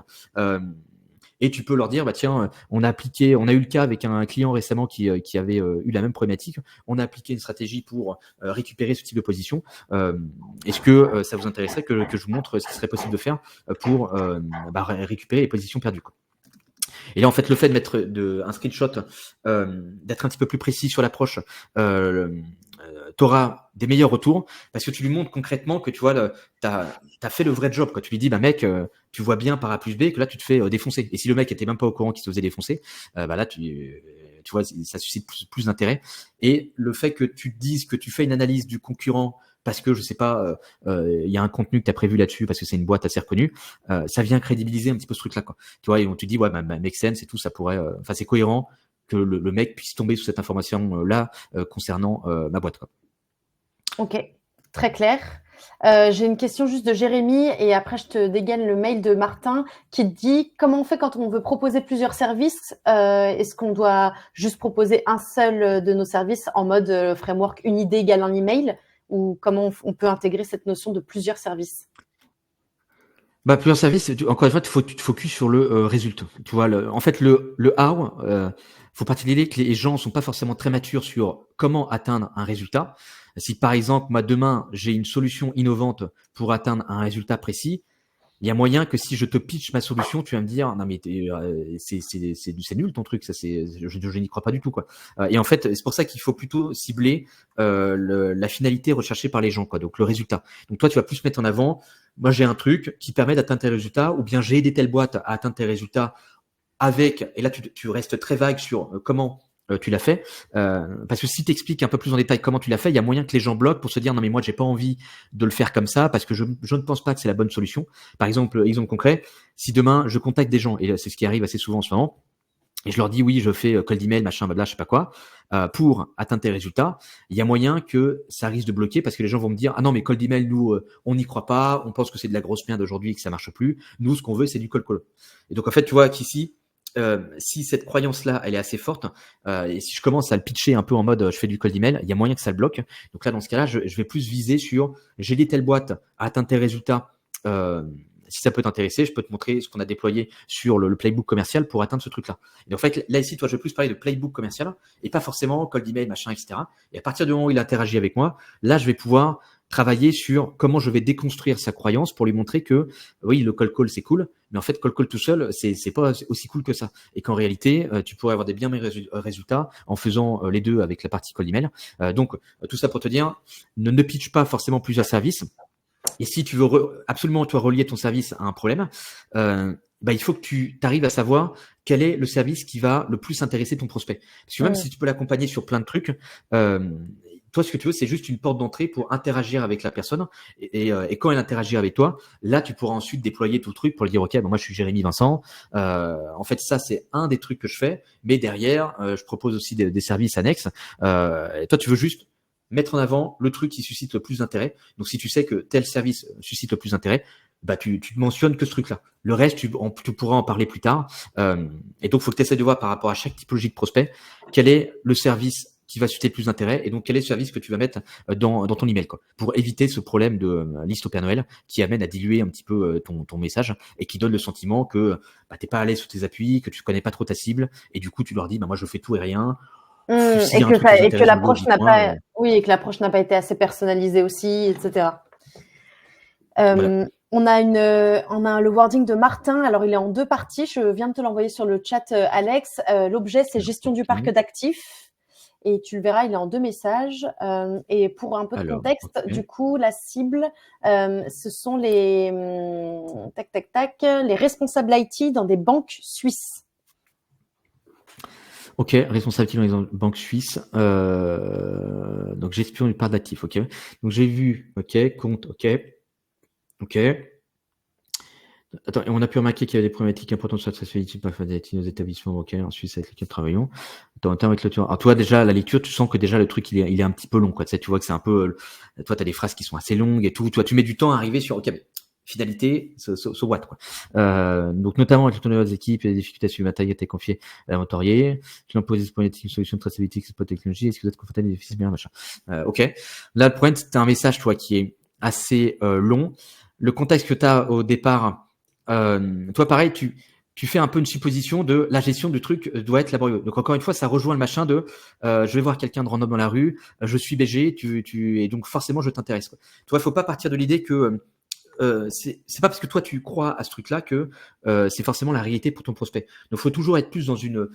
Et tu peux leur dire, bah tiens, on a eu le cas avec un client récemment qui avait eu la même problématique. On a appliqué une stratégie pour récupérer ce type de position. Est-ce que ça vous intéresserait que je vous montre ce qui serait possible de faire pour récupérer les positions perdues, quoi. Et là, en fait, le fait de mettre un screenshot, d'être un petit peu plus précis sur l'approche, tu auras des meilleurs retours parce que tu lui montres concrètement que tu vois, tu as fait le vrai job, quoi. Tu lui dis, bah mec, tu vois bien par A plus B que là, tu te fais défoncer. Et si le mec était même pas au courant qu'il se faisait défoncer, bah là, tu vois, ça suscite plus d'intérêt. Et le fait que tu te dises que tu fais une analyse du concurrent parce que je sais pas, il y a un contenu que tu as prévu là-dessus parce que c'est une boîte assez reconnue, ça vient crédibiliser un petit peu ce truc-là, quoi. Tu vois, et on te dit ouais, bah, make sense et tout, ça pourrait, enfin c'est cohérent que le mec puisse tomber sous cette information là concernant ma boîte, quoi. Ok, très clair. J'ai une question juste de Jérémy et après je te dégaine le mail de Martin qui te dit comment on fait quand on veut proposer plusieurs services. Est-ce qu'on doit juste proposer un seul de nos services en mode framework une idée égale un email, ou comment on peut intégrer cette notion de plusieurs services? Bah, plusieurs services, encore une fois, tu te focus sur le résultat. Tu vois, en fait, le how, faut partir de l'idée que les gens sont pas forcément très matures sur comment atteindre un résultat. Si par exemple, moi demain, j'ai une solution innovante pour atteindre un résultat précis, il y a moyen que si je te pitch ma solution, tu vas me dire non mais c'est nul ton truc, ça je n'y crois pas du tout, quoi. Et en fait, c'est pour ça qu'il faut plutôt cibler la finalité recherchée par les gens, quoi. Donc le résultat. Donc toi, tu vas plus mettre en avant, moi j'ai un truc qui permet d'atteindre tes résultats, ou bien j'ai aidé telle boîte à atteindre tes résultats avec. Et là tu restes très vague sur comment tu l'as fait. Parce que si tu expliques un peu plus en détail comment tu l'as fait, il y a moyen que les gens bloquent pour se dire non mais moi j'ai pas envie de le faire comme ça parce que je ne pense pas que c'est la bonne solution. Par exemple, exemple concret, si demain je contacte des gens, et c'est ce qui arrive assez souvent en ce moment, et je leur dis oui, je fais cold email, machin, blabla, je sais pas quoi, pour atteindre tes résultats, il y a moyen que ça risque de bloquer parce que les gens vont me dire ah non mais cold email, nous on n'y croit pas, on pense que c'est de la grosse merde aujourd'hui et que ça marche plus. Nous ce qu'on veut c'est du cold call. Et donc en fait tu vois qu'ici si cette croyance-là, elle est assez forte, et si je commence à le pitcher un peu en mode je fais du cold email, il y a moyen que ça le bloque. Donc là, dans ce cas-là, je vais plus viser sur j'ai des telles boîtes à atteindre tes résultats. Si ça peut t'intéresser, je peux te montrer ce qu'on a déployé sur le playbook commercial pour atteindre ce truc-là. Et en fait, là ici, toi, je vais plus parler de playbook commercial et pas forcément cold email, machin, etc. Et à partir du moment où il interagit avec moi, là, je vais pouvoir travailler sur comment je vais déconstruire sa croyance pour lui montrer que oui, le cold call, c'est cool, mais en fait, cold call tout seul, c'est pas aussi cool que ça. Et qu'en réalité, tu pourrais avoir des bien meilleurs résultats en faisant les deux avec la partie cold email. Donc, tout ça pour te dire, ne pitch pas forcément plusieurs services. Et si tu veux absolument toi relier ton service à un problème, il faut que tu arrives à savoir quel est le service qui va le plus intéresser ton prospect. Parce que même si tu peux l'accompagner sur plein de trucs, toi, ce que tu veux, c'est juste une porte d'entrée pour interagir avec la personne. Et quand elle interagit avec toi, là, tu pourras ensuite déployer tout le truc pour lui dire, OK, bon, moi, je suis Jérémy Vincent. En fait, ça, c'est un des trucs que je fais. Mais derrière, je propose aussi des services annexes. Et toi, tu veux juste mettre en avant le truc qui suscite le plus d'intérêt. Donc, si tu sais que tel service suscite le plus d'intérêt, tu te mentionnes que ce truc-là. Le reste, tu pourras en parler plus tard. Et donc, il faut que tu essaies de voir par rapport à chaque typologie de prospect, quel est le service qui va susciter plus d'intérêt et donc quel est le service que tu vas mettre dans ton email, quoi, pour éviter ce problème de liste au Père Noël qui amène à diluer un petit peu ton message et qui donne le sentiment que t'es pas à l'aise sous tes appuis, que tu connais pas trop ta cible et du coup tu leur dis moi je fais tout et rien. Et que l'approche n'a pas, oui, et que l'approche n'a pas été assez personnalisée aussi, etc. Voilà. On a le wording de Martin. Alors, il est en 2 parties. Je viens de te l'envoyer sur le chat, Alex. L'objet, c'est gestion du parc d'actifs. Et tu le verras, il est en 2 messages. Et pour un peu de contexte, du coup, la cible, ce sont les les responsables IT dans des banques suisses. Ok, responsabilité dans les banques suisses. Donc, gestion du parc d'actifs. Ok. Donc, j'ai vu. Ok, compte. Ok. Attends, on a pu remarquer qu'il y avait des problématiques importantes sur la traçabilité de nos établissements bancaires en Suisse avec lesquels travaillons. Attends, avec lecture. Alors, toi, déjà, la lecture, tu sens que déjà le truc, il est un petit peu long, quoi. Tu sais, tu vois que c'est un peu, toi, t'as des phrases qui sont assez longues et tout. Toi, tu mets du temps à arriver sur, ok, mais finalité, so what, quoi. Donc, notamment avec le tournoi des équipes et les difficultés à suivre la taille été confiée à l'inventorié. Tu l'emposes des problématiques, une solution de traçabilité, exploit technologie. Est-ce que vous êtes confortable des déficits bien, machin? Ok. Là, le problème, c'est un message, toi, qui est assez long. Le contexte que tu as au départ, toi, pareil, tu fais un peu une supposition de la gestion du truc doit être laborieux. Donc, encore une fois, ça rejoint le machin de je vais voir quelqu'un de random dans la rue, je suis BG, et donc forcément, je t'intéresse. Toi, il faut pas partir de l'idée que c'est pas parce que toi, tu crois à ce truc-là que c'est forcément la réalité pour ton prospect. Donc, il faut toujours être plus dans une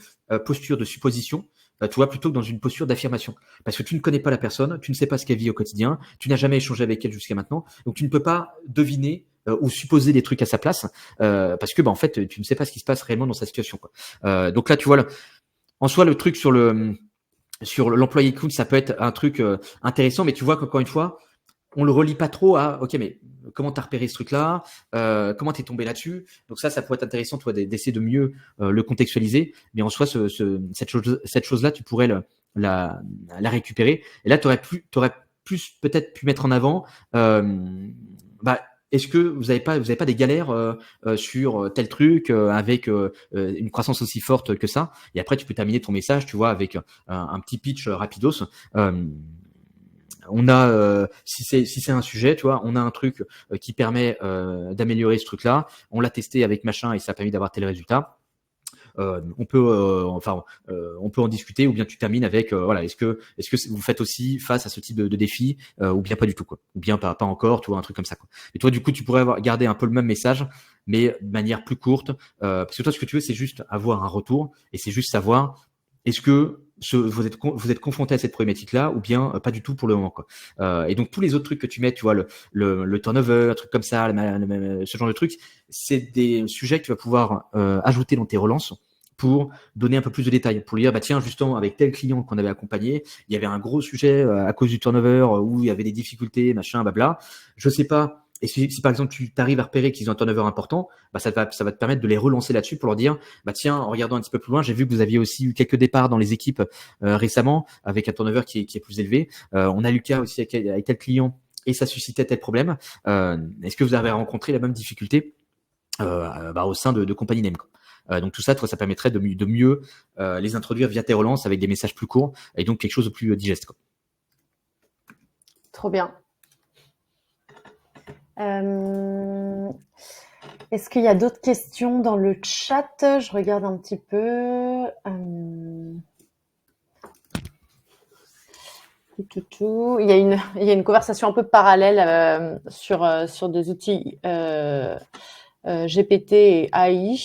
posture de supposition, tu vois, plutôt que dans une posture d'affirmation. Parce que tu ne connais pas la personne, tu ne sais pas ce qu'elle vit au quotidien, tu n'as jamais échangé avec elle jusqu'à maintenant, donc tu ne peux pas deviner ou supposer des trucs à sa place parce que en fait tu ne sais pas ce qui se passe réellement dans sa situation, quoi. Donc là tu vois en soi le truc sur l'employé cool, ça peut être un truc intéressant, mais tu vois qu'encore une fois on le relie pas trop à ok mais comment t'as repéré ce truc là, comment t'es tombé là-dessus. Donc ça pourrait être intéressant toi d'essayer de mieux le contextualiser, mais en soi cette chose là tu pourrais la récupérer et là t'aurais plus peut-être pu mettre en avant est-ce que vous avez pas des galères sur tel truc avec une croissance aussi forte que ça? Et après, tu peux terminer ton message, tu vois, avec un petit pitch rapidos. On a, si c'est un sujet, tu vois, on a un truc qui permet d'améliorer ce truc-là. On l'a testé avec machin et ça a permis d'avoir tel résultat. On peut en discuter ou bien tu termines avec voilà, est-ce que vous faites aussi face à ce type de défi ou bien pas du tout, quoi, ou bien pas encore, tu vois, un truc comme ça, quoi. Et toi du coup tu pourrais garder un peu le même message mais de manière plus courte parce que toi ce que tu veux c'est juste avoir un retour et c'est juste savoir est-ce que vous êtes confronté à cette problématique-là ou bien pas du tout pour le moment, quoi. Et donc tous les autres trucs que tu mets, tu vois, le turnover, un truc comme ça, ce genre de trucs, c'est des sujets que tu vas pouvoir ajouter dans tes relances pour donner un peu plus de détails, pour lui dire, bah tiens, justement, avec tel client qu'on avait accompagné, il y avait un gros sujet à cause du turnover, où il y avait des difficultés, machin, blabla. Je sais pas. Et si par exemple tu arrives à repérer qu'ils ont un turnover important, bah ça va te permettre de les relancer là-dessus pour leur dire, bah tiens, en regardant un petit peu plus loin, j'ai vu que vous aviez aussi eu quelques départs dans les équipes récemment avec un turnover qui est plus élevé. On a eu le cas aussi avec tel client et ça suscitait tel problème. Est-ce que vous avez rencontré la même difficulté au sein de compagnie name, quoi. Donc tout ça, toi, ça permettrait de mieux les introduire via tes relances avec des messages plus courts et donc quelque chose de plus digeste, quoi. Trop bien. Est-ce qu'il y a d'autres questions dans le chat? Je regarde un petit peu. Il y a une conversation un peu parallèle sur des outils GPT et AI.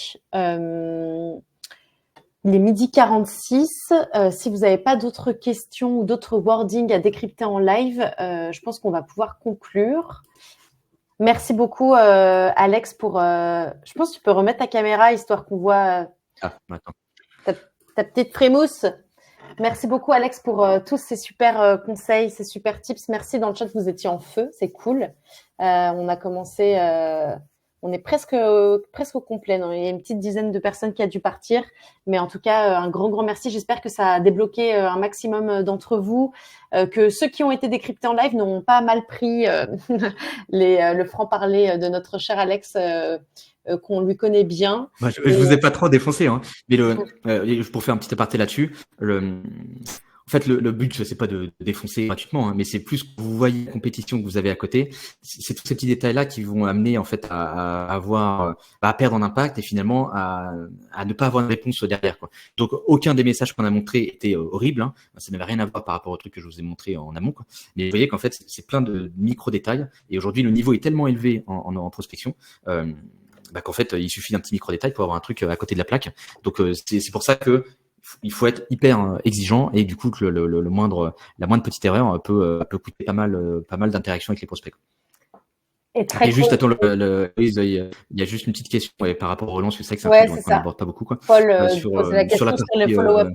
Il est 12h46. Si vous n'avez pas d'autres questions ou d'autres wordings à décrypter en live, je pense qu'on va pouvoir conclure. Merci beaucoup, Alex, pour. Je pense que tu peux remettre ta caméra histoire qu'on voit Attends. ta petite frémousse. Merci beaucoup, Alex, pour tous ces super conseils, ces super tips. Merci dans le chat, vous étiez en feu, c'est cool. On a commencé, on est presque au complet. Non, il y a une petite dizaine de personnes qui a dû partir, mais en tout cas, un grand merci. J'espère que ça a débloqué un maximum d'entre vous, que ceux qui ont été décryptés en live n'ont pas mal pris le franc-parler de notre cher Alex. Qu'on lui connaît bien. Bah, je vous ai pas trop défoncé, hein, mais pour faire un petit aparté là-dessus, en fait, le but, c'est pas de défoncer gratuitement, hein, mais c'est plus que vous voyez la compétition que vous avez à côté. C'est tous ces petits détails-là qui vont amener en fait à perdre en impact et finalement à ne pas avoir de réponse derrière, quoi. Donc aucun des messages qu'on a montrés était horrible, hein. Ça n'avait rien à voir par rapport au truc que je vous ai montré en amont, quoi. Mais vous voyez qu'en fait, c'est plein de micro détails. Et aujourd'hui, le niveau est tellement élevé en prospection. Qu'en fait, il suffit d'un petit micro-détail pour avoir un truc à côté de la plaque. Donc, c'est pour ça que il faut être hyper exigeant et du coup, que la moindre petite erreur peut coûter pas mal d'interactions avec les prospects. Et juste, attends, il y a juste une petite question par rapport aux relances, c'est vrai que c'est un truc qu'on n'aborde pas beaucoup, quoi. Paul pose la question sur les follow-up.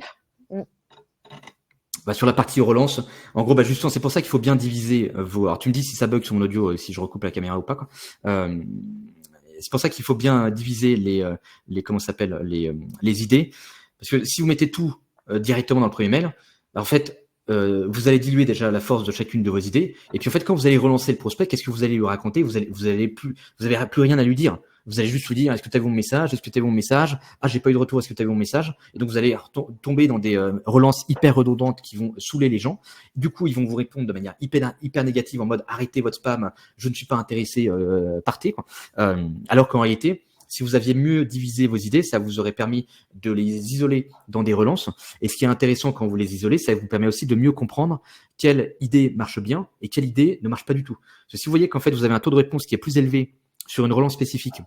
Sur la partie relance, en gros, justement, c'est pour ça qu'il faut bien diviser vos. Alors, tu me dis si ça bug sur mon audio, si je recoupe la caméra ou pas, quoi. C'est pour ça qu'il faut bien diviser les idées, parce que si vous mettez tout directement dans le premier mail, en fait, vous allez diluer déjà la force de chacune de vos idées, et puis en fait, quand vous allez relancer le prospect, qu'est-ce que vous allez lui raconter? Vous avez plus rien à lui dire. Vous allez juste lui dire, est-ce que tu as vu mon message? Est-ce que tu as vu mon message? Ah, j'ai pas eu de retour. Est-ce que tu as vu mon message? Et donc, vous allez tomber dans des relances hyper redondantes qui vont saouler les gens. Du coup, ils vont vous répondre de manière hyper négative en mode, arrêtez votre spam, je ne suis pas intéressé, partez, quoi. Alors qu'en réalité, si vous aviez mieux divisé vos idées, ça vous aurait permis de les isoler dans des relances. Et ce qui est intéressant quand vous les isolez, ça vous permet aussi de mieux comprendre quelle idée marche bien et quelle idée ne marche pas du tout. Parce que si vous voyez qu'en fait, vous avez un taux de réponse qui est plus élevé sur une relance spécifique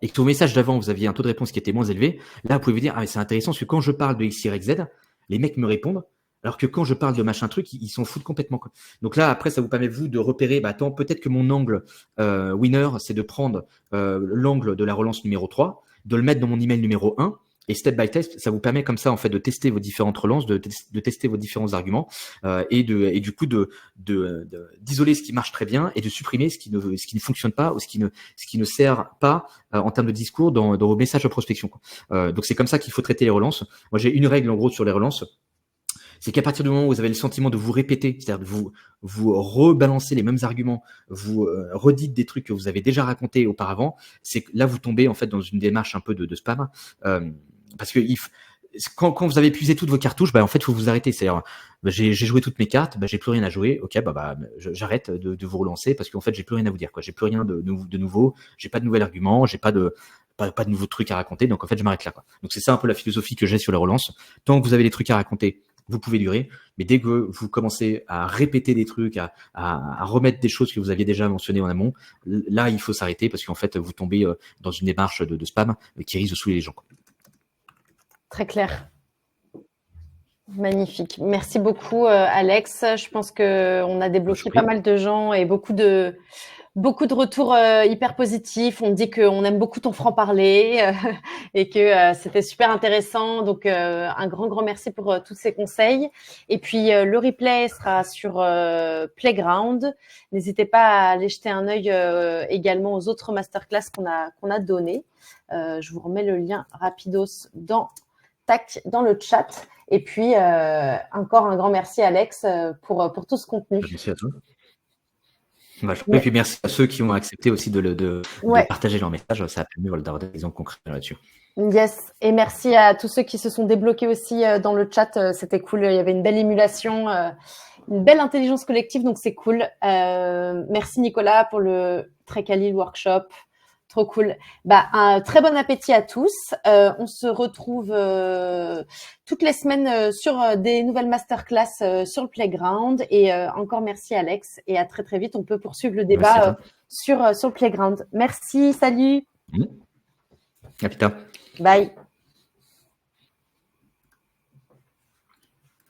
et que au message d'avant, vous aviez un taux de réponse qui était moins élevé, là, vous pouvez vous dire, ah, mais c'est intéressant parce que quand je parle de X, Y, Z, les mecs me répondent, alors que quand je parle de machin truc, ils s'en foutent complètement, quoi. Donc là, après, ça vous permet, vous, de repérer, attends, peut-être que mon angle winner, c'est de prendre l'angle de la relance numéro 3, de le mettre dans mon email numéro 1, et step by step, ça vous permet comme ça, en fait, de tester vos différentes relances, de tester vos différents arguments, et du coup, d'isoler ce qui marche très bien et de supprimer ce qui ne fonctionne pas ou ce qui ne sert pas en termes de discours dans vos messages de prospection, quoi. Donc, c'est comme ça qu'il faut traiter les relances. Moi, j'ai une règle, en gros, sur les relances. C'est qu'à partir du moment où vous avez le sentiment de vous répéter, c'est-à-dire de vous rebalancez les mêmes arguments, vous redites des trucs que vous avez déjà racontés auparavant, c'est que là, vous tombez en fait dans une démarche un peu de spam. Parce que quand vous avez épuisé toutes vos cartouches, en fait, il faut vous arrêter. C'est-à-dire, j'ai joué toutes mes cartes, j'ai plus rien à jouer. Ok, j'arrête de vous relancer parce qu'en fait, j'ai plus rien à vous dire, quoi. J'ai plus rien de nouveau. J'ai pas de nouvel argument. J'ai pas de nouveaux trucs à raconter. Donc en fait, je m'arrête là, quoi. Donc c'est ça un peu la philosophie que j'ai sur les relances. Tant que vous avez des trucs à raconter, vous pouvez durer. Mais dès que vous commencez à répéter des trucs, à remettre des choses que vous aviez déjà mentionnées en amont, là, il faut s'arrêter parce qu'en fait, vous tombez dans une démarche de spam qui risque de saouler les gens, quoi. Très clair. Magnifique. Merci beaucoup, Alex. Je pense qu'on a débloqué pas mal de gens et beaucoup de Beaucoup de retours hyper positifs. On dit qu'on aime beaucoup ton franc-parler et que c'était super intéressant. Donc, un grand merci pour tous ces conseils. Et puis, le replay sera sur Playground. N'hésitez pas à aller jeter un œil également aux autres masterclass qu'on a données. Je vous remets le lien rapidos dans le chat. Et puis, encore un grand merci, Alex, pour tout ce contenu. Merci à toi. Et puis merci à ceux qui ont accepté aussi de partager leur message. Ça a permis d'avoir des exemples concrets là-dessus. Yes, et merci à tous ceux qui se sont débloqués aussi dans le chat. C'était cool. Il y avait une belle émulation, une belle intelligence collective, donc c'est cool. Merci Nicolas pour le très quali workshop. Trop cool. Un très bon appétit à tous. On se retrouve toutes les semaines sur des nouvelles masterclass sur le Playground. Et encore merci Alex. Et à très vite. On peut poursuivre le débat sur le Playground. Merci. Salut. À plus tard. Bye.